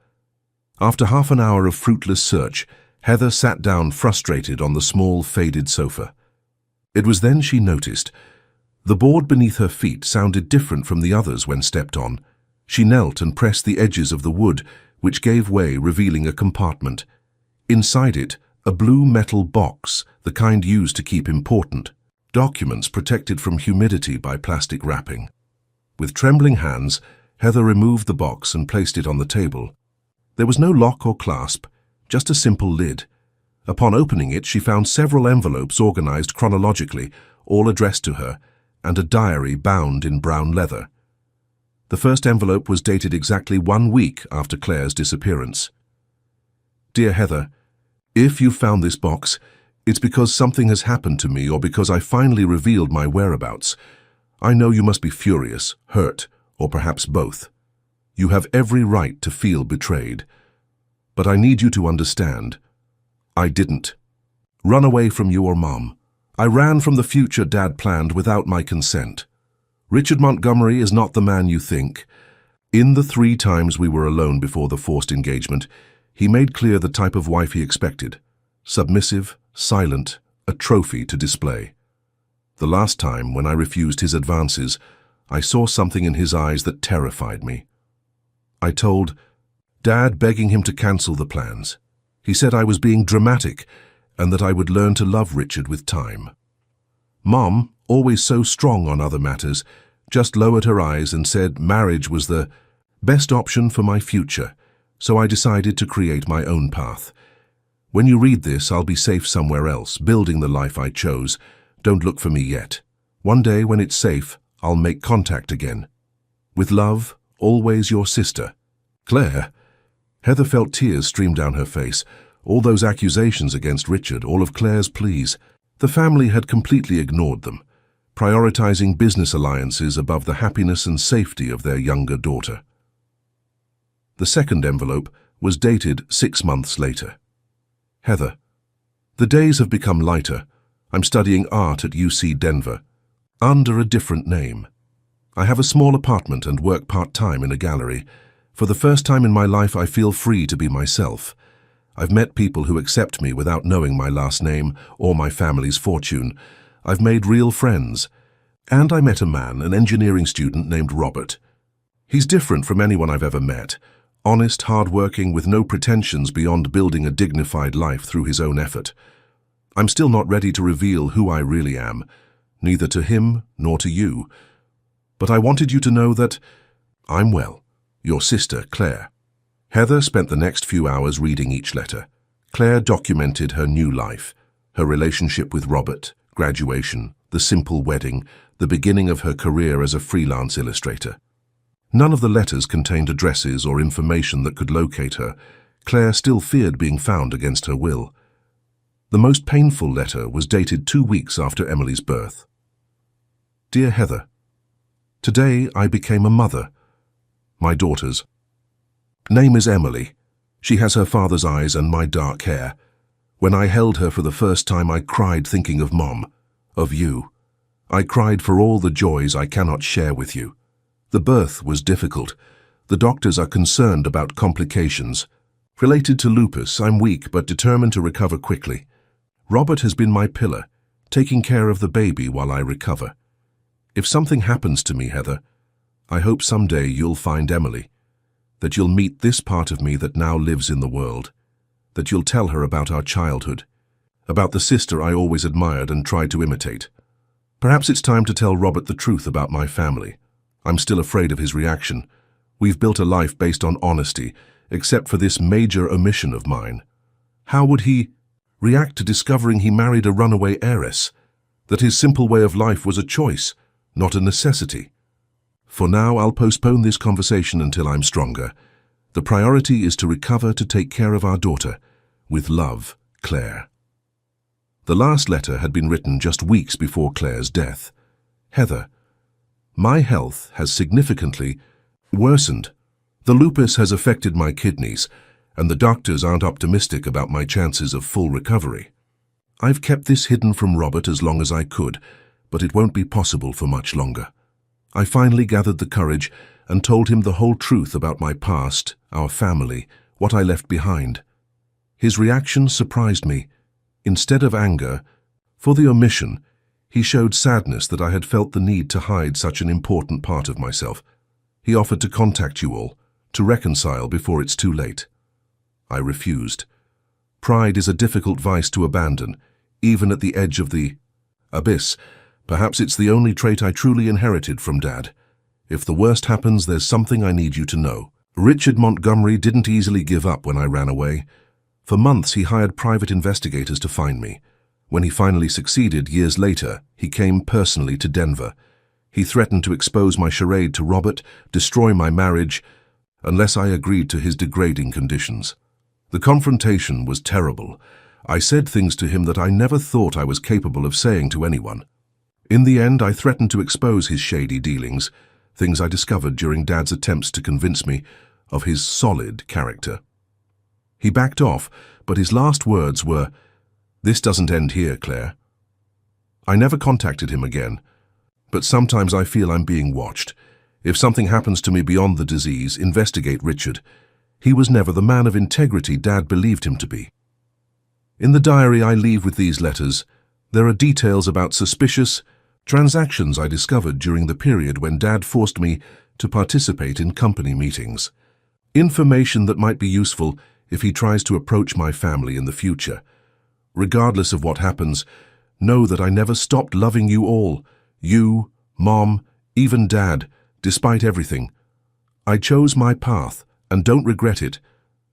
After half an hour of fruitless search, Heather sat down frustrated on the small, faded sofa. It was then she noticed. The board beneath her feet sounded different from the others when stepped on. She knelt and pressed the edges of the wood, which gave way, revealing a compartment. Inside it, a blue metal box, the kind used to keep important documents protected from humidity by plastic wrapping. With trembling hands, Heather removed the box and placed it on the table. There was no lock or clasp, just a simple lid. Upon opening it, she found several envelopes organized chronologically, all addressed to her, and a diary bound in brown leather. The first envelope was dated exactly 1 week after Claire's disappearance. "Dear Heather, if you found this box, it's because something has happened to me or because I finally revealed my whereabouts. I know you must be furious, hurt, or perhaps both. You have every right to feel betrayed. But I need you to understand. I didn't run away from you or Mom. I ran from the future Dad planned without my consent. Richard Montgomery is not the man you think. In the 3 times we were alone before the forced engagement, he made clear the type of wife he expected. Submissive, silent, a trophy to display. The last time, when I refused his advances, I saw something in his eyes that terrified me. I told Dad, begging him to cancel the plans. He said I was being dramatic and that I would learn to love Richard with time. Mom, always so strong on other matters, just lowered her eyes and said marriage was the best option for my future, so I decided to create my own path. When you read this, I'll be safe somewhere else, building the life I chose. Don't look for me yet. One day, when it's safe, I'll make contact again. With love, always your sister, Claire." Heather felt tears stream down her face. All those accusations against Richard, all of Claire's pleas. The family had completely ignored them, prioritizing business alliances above the happiness and safety of their younger daughter. The second envelope was dated 6 months later. Heather, the days have become lighter. I'm studying art at UC Denver, under a different name. I have a small apartment and work part-time in a gallery. For the first time in my life, I feel free to be myself. I've met people who accept me without knowing my last name or my family's fortune. I've made real friends. And I met a man, an engineering student named Robert. He's different from anyone I've ever met. Honest, hard-working, with no pretensions beyond building a dignified life through his own effort. I'm still not ready to reveal who I really am, neither to him nor to you. But I wanted you to know that I'm well. Your sister, Claire. Heather spent the next few hours reading each letter. Claire documented her new life, her relationship with Robert, graduation, the simple wedding, the beginning of her career as a freelance illustrator. None of the letters contained addresses or information that could locate her. Claire still feared being found against her will. The most painful letter was dated 2 weeks after Emily's birth. Dear Heather, Today, I became a mother. My daughter's name is Emily. She has her father's eyes and my dark hair. When I held her for the first time, I cried thinking of Mom, of you. I cried for all the joys I cannot share with you. The birth was difficult. The doctors are concerned about complications. Related to lupus, I'm weak but determined to recover quickly. Robert has been my pillar, taking care of the baby while I recover. If something happens to me, Heather, I hope someday you'll find Emily, that you'll meet this part of me that now lives in the world, that you'll tell her about our childhood, about the sister I always admired and tried to imitate. Perhaps it's time to tell Robert the truth about my family. I'm still afraid of his reaction. We've built a life based on honesty, except for this major omission of mine. How would he react to discovering he married a runaway heiress, that his simple way of life was a choice, not a necessity? For now, I'll postpone this conversation until I'm stronger. The priority is to recover to take care of our daughter. With love, Claire. The last letter had been written just weeks before Claire's death. Heather, my health has significantly worsened. The lupus has affected my kidneys, and the doctors aren't optimistic about my chances of full recovery. I've kept this hidden from Robert as long as I could, but it won't be possible for much longer. I finally gathered the courage and told him the whole truth about my past, our family, what I left behind. His reaction surprised me. Instead of anger, for the omission, he showed sadness that I had felt the need to hide such an important part of myself. He offered to contact you all, to reconcile before it's too late. I refused. Pride is a difficult vice to abandon, even at the edge of the abyss. Perhaps it's the only trait I truly inherited from Dad. If the worst happens, there's something I need you to know. Richard Montgomery didn't easily give up when I ran away. For months, he hired private investigators to find me. When he finally succeeded, years later, he came personally to Denver. He threatened to expose my charade to Robert, destroy my marriage, unless I agreed to his degrading conditions. The confrontation was terrible. I said things to him that I never thought I was capable of saying to anyone. In the end, I threatened to expose his shady dealings, things I discovered during Dad's attempts to convince me of his solid character. He backed off, but his last words were, "This doesn't end here, Claire." I never contacted him again, but sometimes I feel I'm being watched. If something happens to me beyond the disease, investigate Richard. He was never the man of integrity Dad believed him to be. In the diary I leave with these letters, there are details about suspicious transactions I discovered during the period when Dad forced me to participate in company meetings. Information that might be useful if he tries to approach my family in the future. Regardless of what happens, know that I never stopped loving you all. You, Mom, even Dad, despite everything. I chose my path and don't regret it,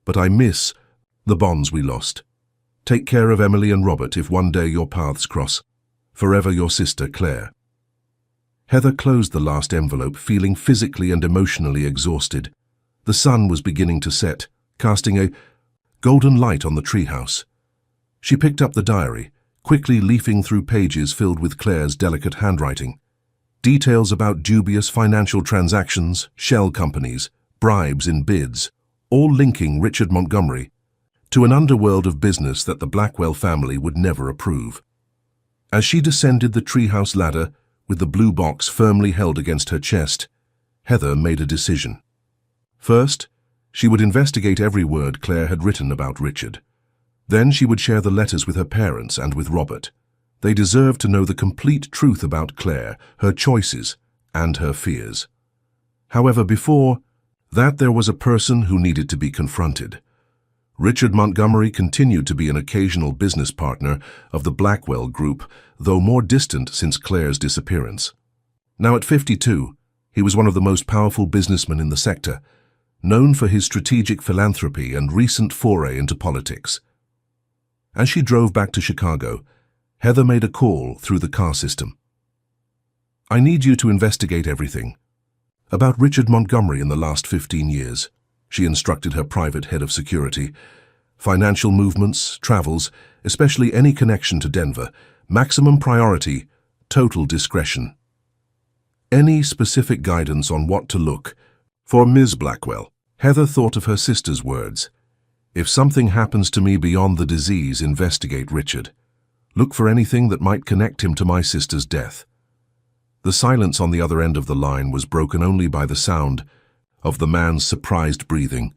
but I miss the bonds we lost. Take care of Emily and Robert if one day your paths cross. Forever your sister, Claire. Heather closed the last envelope, feeling physically and emotionally exhausted. The sun was beginning to set, casting a golden light on the treehouse. She picked up the diary, quickly leafing through pages filled with Claire's delicate handwriting. Details about dubious financial transactions, shell companies, bribes in bids, all linking Richard Montgomery to an underworld of business that the Blackwell family would never approve. As she descended the treehouse ladder, with the blue box firmly held against her chest, Heather made a decision. First, she would investigate every word Claire had written about Richard. Then she would share the letters with her parents and with Robert. They deserved to know the complete truth about Claire, her choices, and her fears. However, before that, there was a person who needed to be confronted. Richard Montgomery continued to be an occasional business partner of the Blackwell Group, though more distant since Claire's disappearance. Now at 52, he was one of the most powerful businessmen in the sector, known for his strategic philanthropy and recent foray into politics. As she drove back to Chicago, Heather made a call through the car system. "I need you to investigate everything about Richard Montgomery in the last 15 years. She instructed her private head of security. "Financial movements, travels, especially any connection to Denver. Maximum priority, total discretion." Any specific guidance on what to look for? Ms. Blackwell, Heather thought of her sister's words. If something happens to me beyond the disease, investigate Richard. Look for anything that might connect him to my sister's death. The silence on the other end of the line was broken only by the sound of the man's surprised breathing.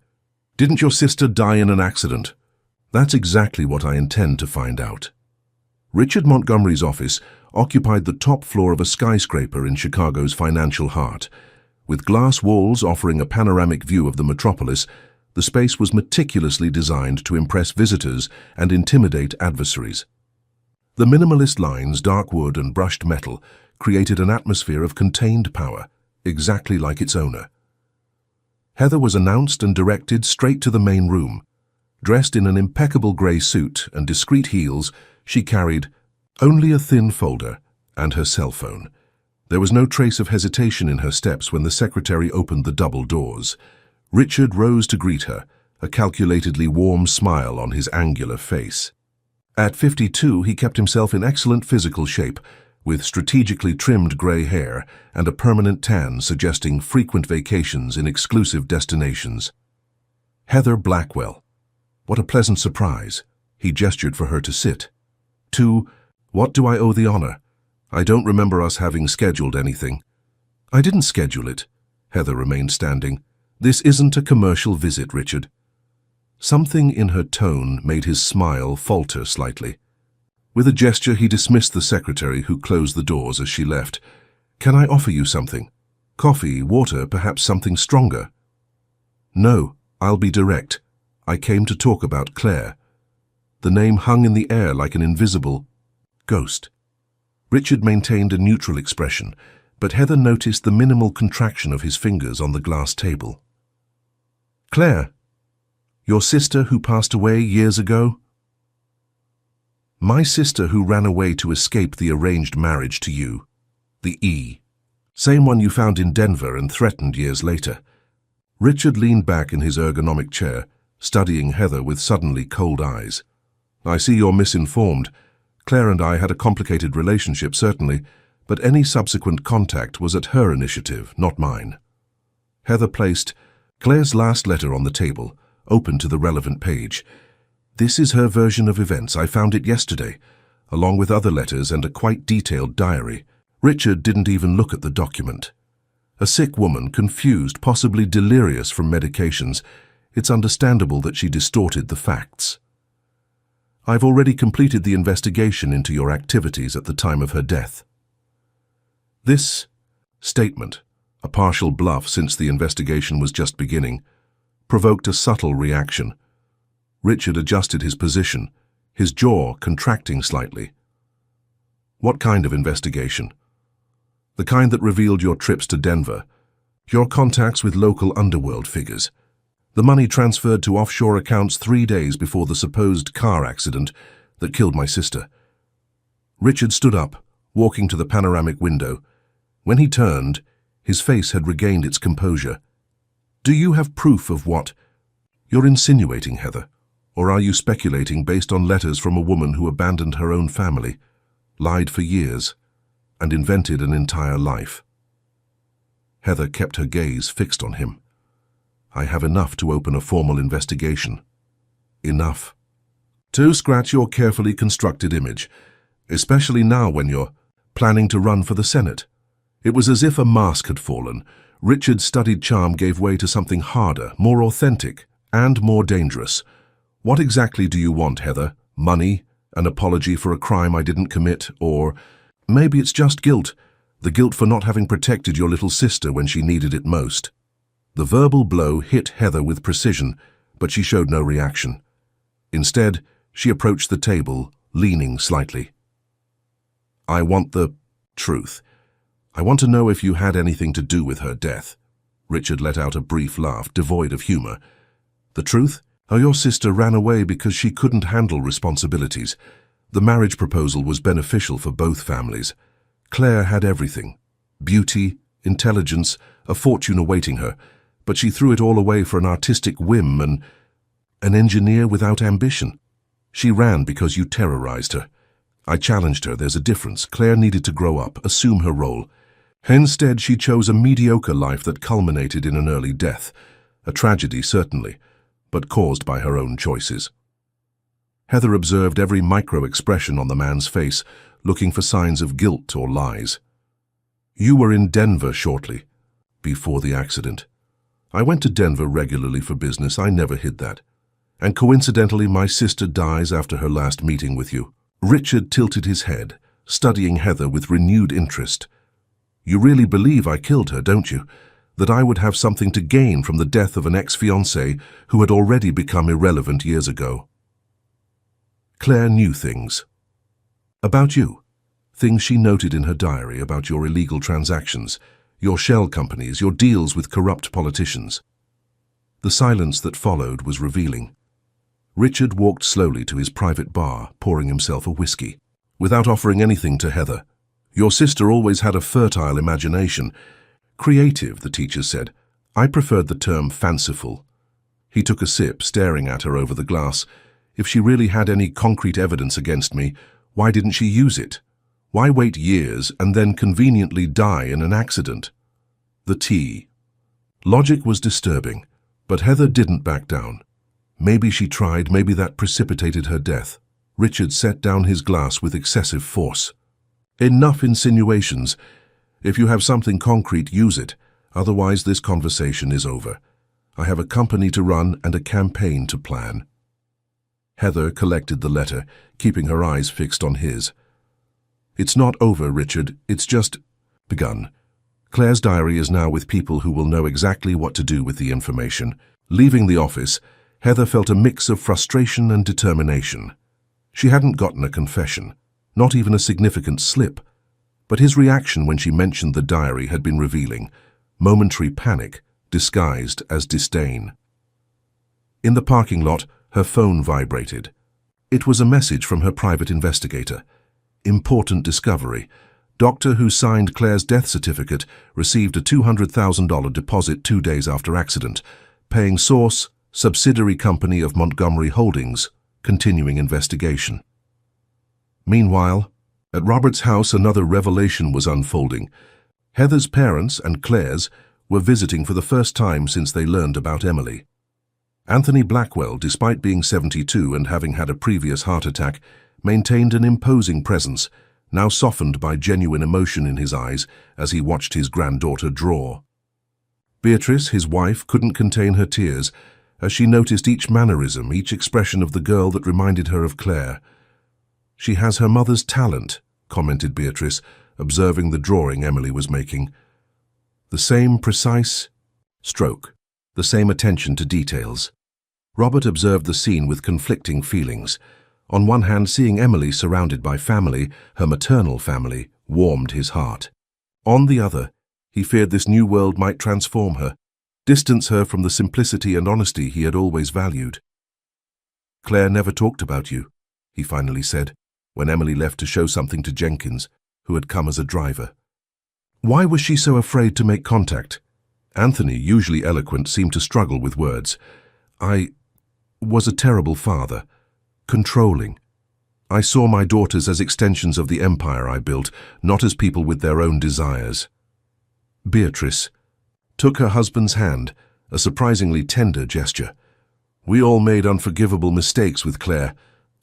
Didn't your sister die in an accident? That's exactly what I intend to find out. Richard Montgomery's office occupied the top floor of a skyscraper in Chicago's financial heart. With glass walls offering a panoramic view of the metropolis, the space was meticulously designed to impress visitors and intimidate adversaries. The minimalist lines, dark wood and brushed metal, created an atmosphere of contained power, exactly like its owner. Heather was announced and directed straight to the main room. Dressed in an impeccable grey suit and discreet heels, she carried only a thin folder and her cell phone. There was no trace of hesitation in her steps when the secretary opened the double doors. Richard rose to greet her, a calculatedly warm smile on his angular face. At 52, he kept himself in excellent physical shape, with strategically trimmed grey hair and a permanent tan suggesting frequent vacations in exclusive destinations. Heather Blackwell. What a pleasant surprise. He gestured for her to sit. 2. What do I owe the honor? I don't remember us having scheduled anything. I didn't schedule it. Heather remained standing. This isn't a commercial visit, Richard. Something in her tone made his smile falter slightly. With a gesture, he dismissed the secretary, who closed the doors as she left. Can I offer you something? Coffee, water, perhaps something stronger? No, I'll be direct. I came to talk about Claire. The name hung in the air like an invisible ghost. Richard maintained a neutral expression, but Heather noticed the minimal contraction of his fingers on the glass table. Claire, your sister who passed away years ago? My sister who ran away to escape the arranged marriage to you. The E. Same one you found in Denver and threatened years later. Richard leaned back in his ergonomic chair, studying Heather with suddenly cold eyes. I see you're misinformed. Claire and I had a complicated relationship, certainly, but any subsequent contact was at her initiative, not mine. Heather placed Claire's last letter on the table, open to the relevant page. This is her version of events. I found it yesterday, along with other letters and a quite detailed diary. Richard didn't even look at the document. A sick woman, confused, possibly delirious from medications. It's understandable that she distorted the facts. I've already completed the investigation into your activities at the time of her death. This statement, a partial bluff since the investigation was just beginning, provoked a subtle reaction. Richard adjusted his position, his jaw contracting slightly. What kind of investigation? The kind that revealed your trips to Denver, your contacts with local underworld figures, the money transferred to offshore accounts 3 days before the supposed car accident that killed my sister. Richard stood up, walking to the panoramic window. When he turned, his face had regained its composure. Do you have proof of what you're insinuating, Heather? Or are you speculating based on letters from a woman who abandoned her own family, lied for years, and invented an entire life? Heather kept her gaze fixed on him. I have enough to open a formal investigation. Enough to scratch your carefully constructed image, especially now when you're planning to run for the Senate. It was as if a mask had fallen. Richard's studied charm gave way to something harder, more authentic, and more dangerous. What exactly do you want, Heather? Money? An apology for a crime I didn't commit? Or maybe it's just guilt, the guilt for not having protected your little sister when she needed it most. The verbal blow hit Heather with precision, but she showed no reaction. Instead, she approached the table, leaning slightly. I want the truth. I want to know if you had anything to do with her death. Richard let out a brief laugh, devoid of humor. The truth? Oh, your sister ran away because she couldn't handle responsibilities. The marriage proposal was beneficial for both families. Claire had everything. Beauty, intelligence, a fortune awaiting her. But she threw it all away for an artistic whim and an engineer without ambition. She ran because you terrorized her. I challenged her. There's a difference. Claire needed to grow up, assume her role. Instead, she chose a mediocre life that culminated in an early death, a tragedy certainly, but caused by her own choices. Heather observed every micro-expression on the man's face, looking for signs of guilt or lies. "You were in Denver shortly before the accident." "I went to Denver regularly for business, I never hid that. And coincidentally, my sister dies after her last meeting with you." Richard tilted his head, studying Heather with renewed interest. "You really believe I killed her, don't you? That I would have something to gain from the death of an ex-fiancé who had already become irrelevant years ago?" Claire knew things. About you. Things she noted in her diary about your illegal transactions, your shell companies, your deals with corrupt politicians. The silence that followed was revealing. Richard walked slowly to his private bar, pouring himself a whiskey. Without offering anything to Heather. "Your sister always had a fertile imagination. Creative, the teacher said. I preferred the term fanciful." He took a sip, staring at her over the glass. "If she really had any concrete evidence against me, why didn't she use it? Why wait years and then conveniently die in an accident?" The tea. Logic was disturbing, but Heather didn't back down. Maybe she tried, maybe that precipitated her death. Richard set down his glass with excessive force. "Enough insinuations. If you have something concrete, use it. Otherwise, this conversation is over. I have a company to run and a campaign to plan." Heather collected the letter, keeping her eyes fixed on his. "It's not over, Richard. It's just begun. Claire's diary is now with people who will know exactly what to do with the information." Leaving the office, Heather felt a mix of frustration and determination. She hadn't gotten a confession, not even a significant slip, but his reaction when she mentioned the diary had been revealing, momentary panic disguised as disdain. In the parking lot, her phone vibrated. It was a message from her private investigator. Important discovery. Doctor who signed Claire's death certificate received a $200,000 deposit 2 days after accident. Paying source, subsidiary company of Montgomery Holdings. Continuing investigation. Meanwhile, at Robert's house, another revelation was unfolding. Heather's parents and Claire's were visiting for the first time since they learned about Emily. Anthony Blackwell, despite being 72 and having had a previous heart attack, maintained an imposing presence, now softened by genuine emotion in his eyes as he watched his granddaughter draw. Beatrice, his wife, couldn't contain her tears as she noticed each mannerism, each expression of the girl that reminded her of Claire. "She has her mother's talent," commented Beatrice, observing the drawing Emily was making. The same precise stroke, the same attention to details. Robert observed the scene with conflicting feelings. On one hand, seeing Emily surrounded by family, her maternal family, warmed his heart. On the other, he feared this new world might transform her, distance her from the simplicity and honesty he had always valued. "Claire never talked about you," he finally said, when Emily left to show something to Jenkins, who had come as a driver. Why was she so afraid to make contact? Anthony, usually eloquent, seemed to struggle with words. "I was a terrible father, controlling. I saw my daughters as extensions of the empire I built, not as people with their own desires." Beatrice took her husband's hand, a surprisingly tender gesture. "We all made unforgivable mistakes with Claire.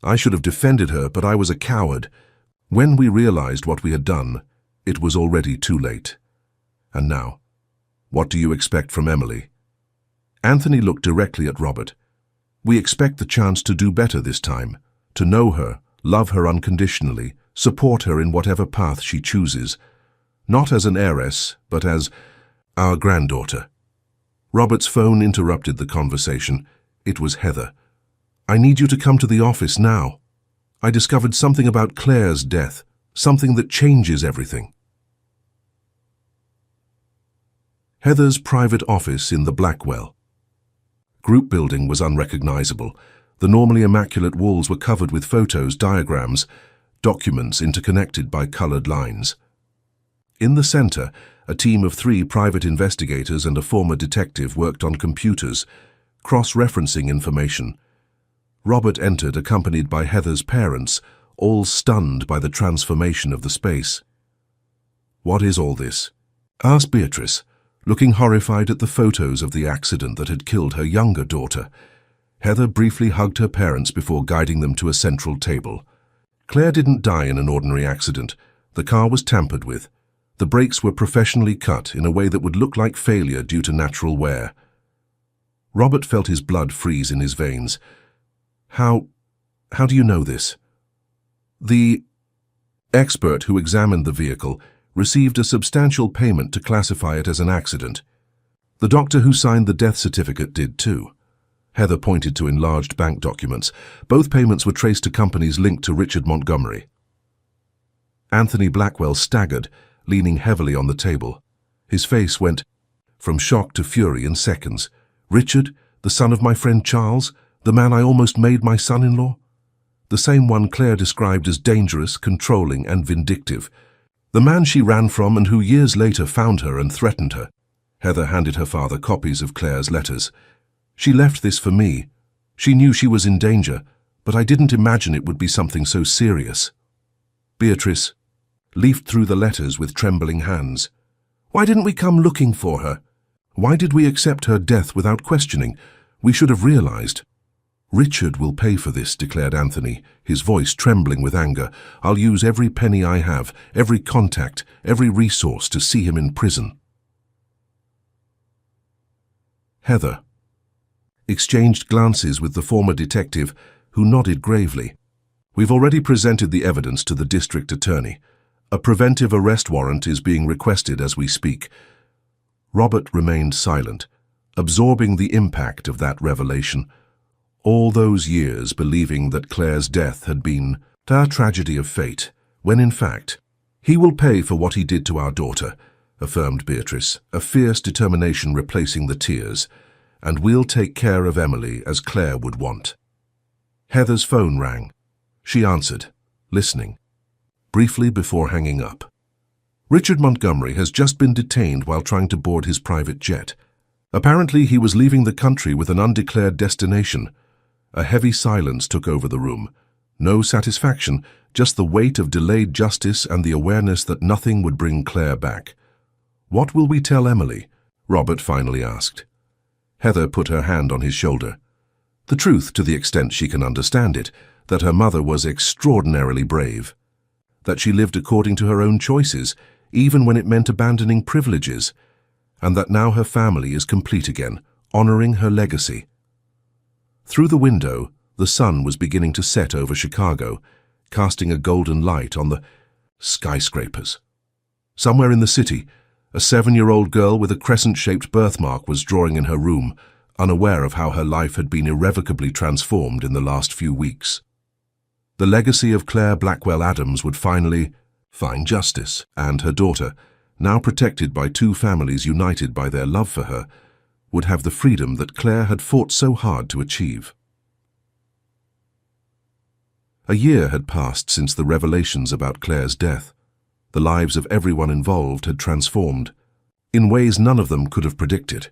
I should have defended her, but I was a coward. When we realized what we had done, it was already too late. And now, what do you expect from Emily?" Anthony looked directly at Robert. "We expect the chance to do better this time, to know her, love her unconditionally, support her in whatever path she chooses. Not as an heiress, but as our granddaughter." Robert's phone interrupted the conversation. It was Heather. "I need you to come to the office now. I discovered something about Claire's death, something that changes everything." Heather's private office in the Blackwell. Group building was unrecognizable. The normally immaculate walls were covered with photos, diagrams, documents interconnected by colored lines. In the center, a team of 3 private investigators and a former detective worked on computers, cross-referencing information. Robert entered, accompanied by Heather's parents, all stunned by the transformation of the space. "What is all this?" asked Beatrice, looking horrified at the photos of the accident that had killed her younger daughter. Heather briefly hugged her parents before guiding them to a central table. Claire didn't die in an ordinary accident. The car was tampered with. The brakes were professionally cut in a way that would look like failure due to natural wear. Robert felt his blood freeze in his veins. How do you know this? The expert who examined the vehicle received a substantial payment to classify it as an accident. The doctor who signed the death certificate did too. Heather pointed to enlarged bank documents. Both payments were traced to companies linked to Richard Montgomery. Anthony Blackwell staggered, leaning heavily on the table. His face went from shock to fury in seconds. Richard, the son of my friend Charles, the man I almost made my son-in-law? The same one Claire described as dangerous, controlling, and vindictive. The man she ran from and who years later found her and threatened her. Heather handed her father copies of Claire's letters. She left this for me. She knew she was in danger, but I didn't imagine it would be something so serious. Beatrice leafed through the letters with trembling hands. Why didn't we come looking for her? Why did we accept her death without questioning? We should have realized. Richard will pay for this, declared Anthony, his voice trembling with anger. I'll use every penny I have, every contact, every resource to see him in prison. Heather exchanged glances with the former detective, who nodded gravely. We've already presented the evidence to the district attorney. A preventive arrest warrant is being requested as we speak. Robert remained silent, absorbing the impact of that revelation. All those years believing that Claire's death had been a tragedy of fate, when in fact, he will pay for what he did to our daughter, affirmed Beatrice, a fierce determination replacing the tears, and we'll take care of Emily as Claire would want. Heather's phone rang. She answered, listening, briefly before hanging up. Richard Montgomery has just been detained while trying to board his private jet. Apparently he was leaving the country with an undeclared destination. A heavy silence took over the room. No satisfaction, just the weight of delayed justice and the awareness that nothing would bring Claire back. What will we tell Emily? Robert finally asked. Heather put her hand on his shoulder. The truth, to the extent she can understand it, that her mother was extraordinarily brave. That she lived according to her own choices, even when it meant abandoning privileges, and that now her family is complete again, honoring her legacy. Through the window, the sun was beginning to set over Chicago, casting a golden light on the skyscrapers. Somewhere in the city, a 7-year-old girl with a crescent-shaped birthmark was drawing in her room, unaware of how her life had been irrevocably transformed in the last few weeks. The legacy of Claire Blackwell Adams would finally find justice, and her daughter, now protected by two families united by their love for her, would have the freedom that Claire had fought so hard to achieve. A year had passed since the revelations about Claire's death. The lives of everyone involved had transformed, in ways none of them could have predicted.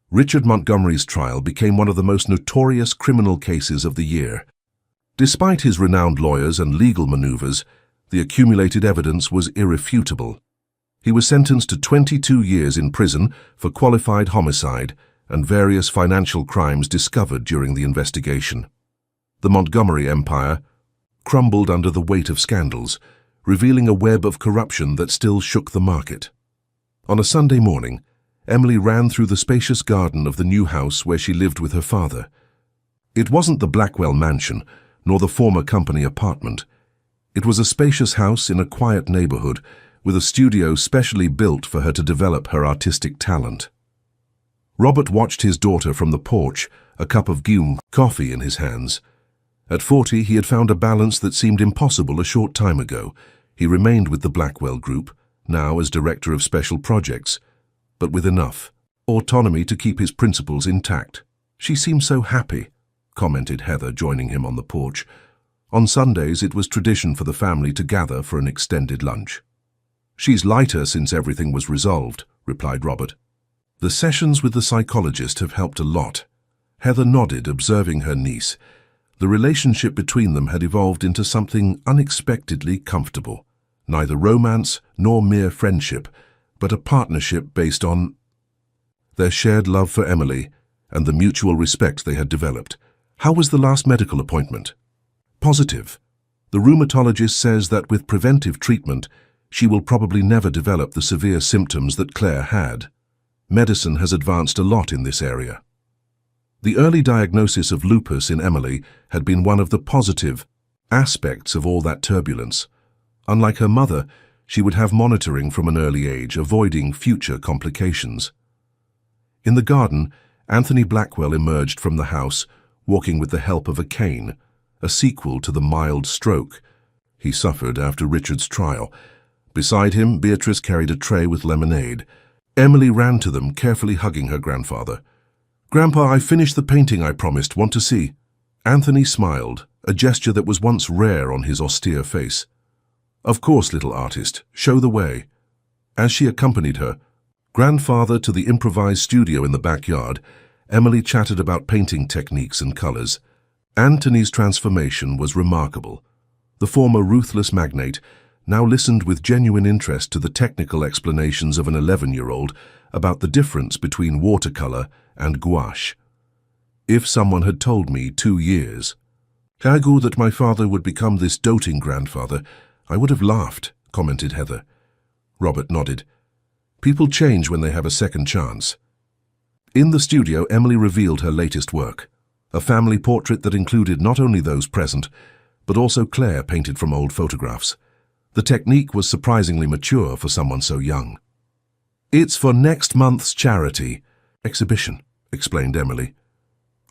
Richard Montgomery's trial became one of the most notorious criminal cases of the year. Despite his renowned lawyers and legal maneuvers, the accumulated evidence was irrefutable. He was sentenced to 22 years in prison for qualified homicide and various financial crimes discovered during the investigation. The Montgomery empire crumbled under the weight of scandals, revealing a web of corruption that still shook the market. On a Sunday morning, Emily ran through the spacious garden of the new house where she lived with her father. It wasn't the Blackwell mansion, nor the former company apartment. It was a spacious house in a quiet neighborhood, with a studio specially built for her to develop her artistic talent. Robert watched his daughter from the porch, a cup of coffee in his hands. At 40, he had found a balance that seemed impossible a short time ago. He remained with the Blackwell Group, now as director of special projects, but with enough autonomy to keep his principles intact. She seemed so happy, commented Heather, joining him on the porch. On Sundays, it was tradition for the family to gather for an extended lunch. She's lighter since everything was resolved, replied Robert. The sessions with the psychologist have helped a lot. Heather nodded, observing her niece. The relationship between them had evolved into something unexpectedly comfortable. Neither romance nor mere friendship, but a partnership based on their shared love for Emily and the mutual respect they had developed. How was the last medical appointment? Positive. The rheumatologist says that with preventive treatment, she will probably never develop the severe symptoms that Claire had. Medicine has advanced a lot in this area. The early diagnosis of lupus in Emily had been one of the positive aspects of all that turbulence. Unlike her mother, she would have monitoring from an early age, avoiding future complications. In the garden, Anthony Blackwell emerged from the house, walking with the help of a cane, a sequel to the mild stroke he suffered after Richard's trial. Beside him, Beatrice carried a tray with lemonade. Emily ran to them, carefully hugging her grandfather. "Grandpa, I finished the painting I promised. Want to see?" Anthony smiled, a gesture that was once rare on his austere face. "Of course, little artist. Show the way." As she accompanied her grandfather to the improvised studio in the backyard, Emily chatted about painting techniques and colors. Anthony's transformation was remarkable. The former ruthless magnate now listened with genuine interest to the technical explanations of an 11-year-old about the difference between watercolor and gouache. If someone had told me 2 years ago that my father would become this doting grandfather, I would have laughed, commented Heather. Robert nodded. People change when they have a second chance. In the studio, Emily revealed her latest work, a family portrait that included not only those present, but also Claire painted from old photographs. The technique was surprisingly mature for someone so young. "It's for next month's charity exhibition," explained Emily.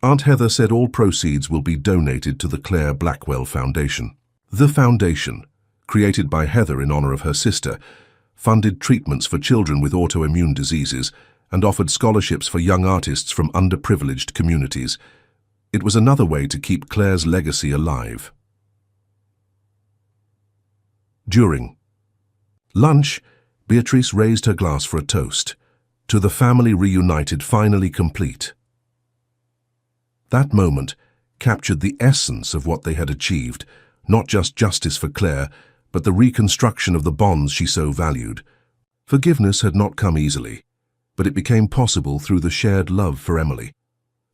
Aunt Heather said all proceeds will be donated to the Claire Blackwell Foundation. The foundation, created by Heather in honor of her sister, funded treatments for children with autoimmune diseases and offered scholarships for young artists from underprivileged communities. It was another way to keep Claire's legacy alive. During lunch, Beatrice raised her glass for a toast, to the family reunited, finally complete. That moment captured the essence of what they had achieved, not just justice for Claire, but the reconstruction of the bonds she so valued. Forgiveness had not come easily, but it became possible through the shared love for Emily.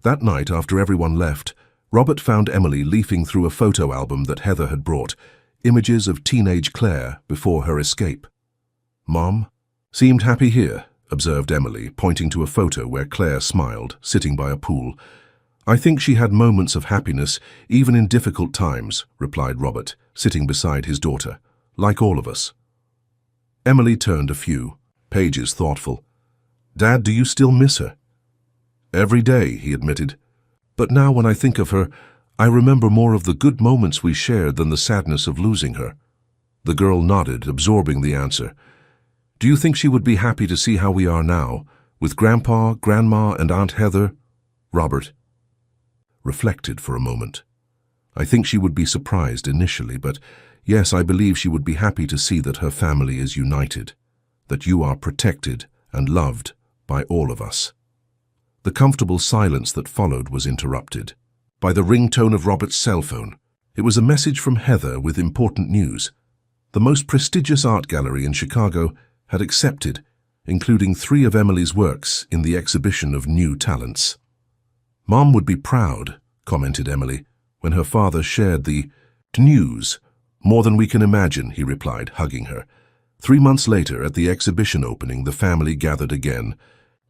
That night, after everyone left, Robert found Emily leafing through a photo album that Heather had brought, images of teenage Claire before her escape. "Mom seemed happy here," observed Emily, pointing to a photo where Claire smiled, sitting by a pool. "I think she had moments of happiness, even in difficult times," replied Robert, sitting beside his daughter, "like all of us." Emily turned a few pages thoughtful. "Dad, do you still miss her?" "Every day," he admitted. "But now when I think of her, I remember more of the good moments we shared than the sadness of losing her." The girl nodded, absorbing the answer. "Do you think she would be happy to see how we are now, with Grandpa, Grandma, and Aunt Heather?" Robert reflected for a moment. "I think she would be surprised initially, but yes, I believe she would be happy to see that her family is united, that you are protected and loved by all of us." The comfortable silence that followed was interrupted by the ringtone of Robert's cell phone. It was a message from Heather with important news. The most prestigious art gallery in Chicago had accepted, including 3 of Emily's works in the exhibition of new talents. "Mom would be proud," commented Emily, when her father shared the news. "More than we can imagine," he replied, hugging her. 3 months later, at the exhibition opening, the family gathered again.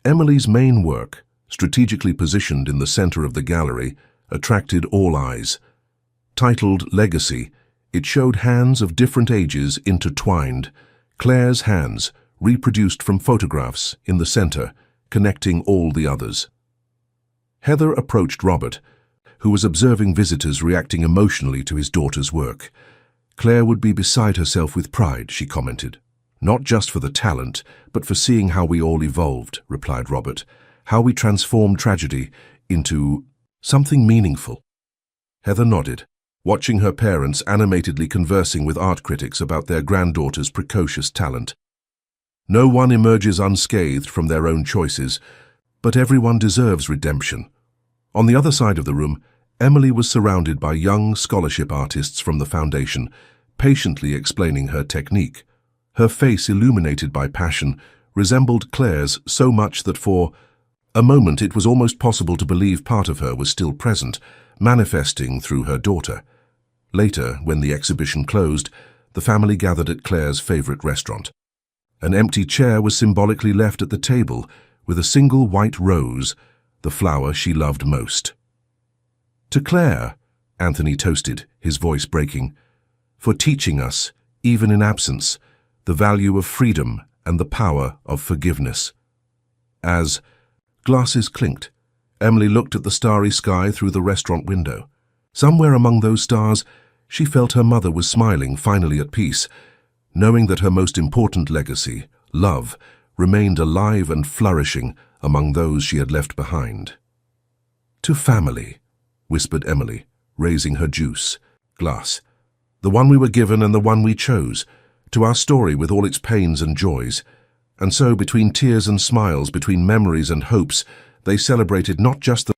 Emily's main work, strategically positioned in the center of the gallery, attracted all eyes. Titled Legacy, it showed hands of different ages intertwined, Claire's hands, reproduced from photographs, in the center, connecting all the others. Heather approached Robert, who was observing visitors reacting emotionally to his daughter's work. "Claire would be beside herself with pride," she commented. "Not just for the talent, but for seeing how we all evolved," replied Robert. "How we transformed tragedy into something meaningful." Heather nodded, watching her parents animatedly conversing with art critics about their granddaughter's precocious talent. No one emerges unscathed from their own choices, but everyone deserves redemption. On the other side of the room, Emily was surrounded by young scholarship artists from the foundation, patiently explaining her technique. Her face illuminated by passion, resembled Claire's so much that for a moment it was almost possible to believe part of her was still present, manifesting through her daughter. Later, when the exhibition closed, the family gathered at Claire's favorite restaurant. An empty chair was symbolically left at the table, with a single white rose, the flower she loved most. "To Claire," Anthony toasted, his voice breaking, "for teaching us, even in absence, the value of freedom and the power of forgiveness." As glasses clinked, Emily looked at the starry sky through the restaurant window. Somewhere among those stars, she felt her mother was smiling, finally at peace, knowing that her most important legacy, love, remained alive and flourishing among those she had left behind. "To family," whispered Emily, raising her juice glass. "The one we were given and the one we chose, to our story with all its pains and joys." And so, between tears and smiles, between memories and hopes, they celebrated not just the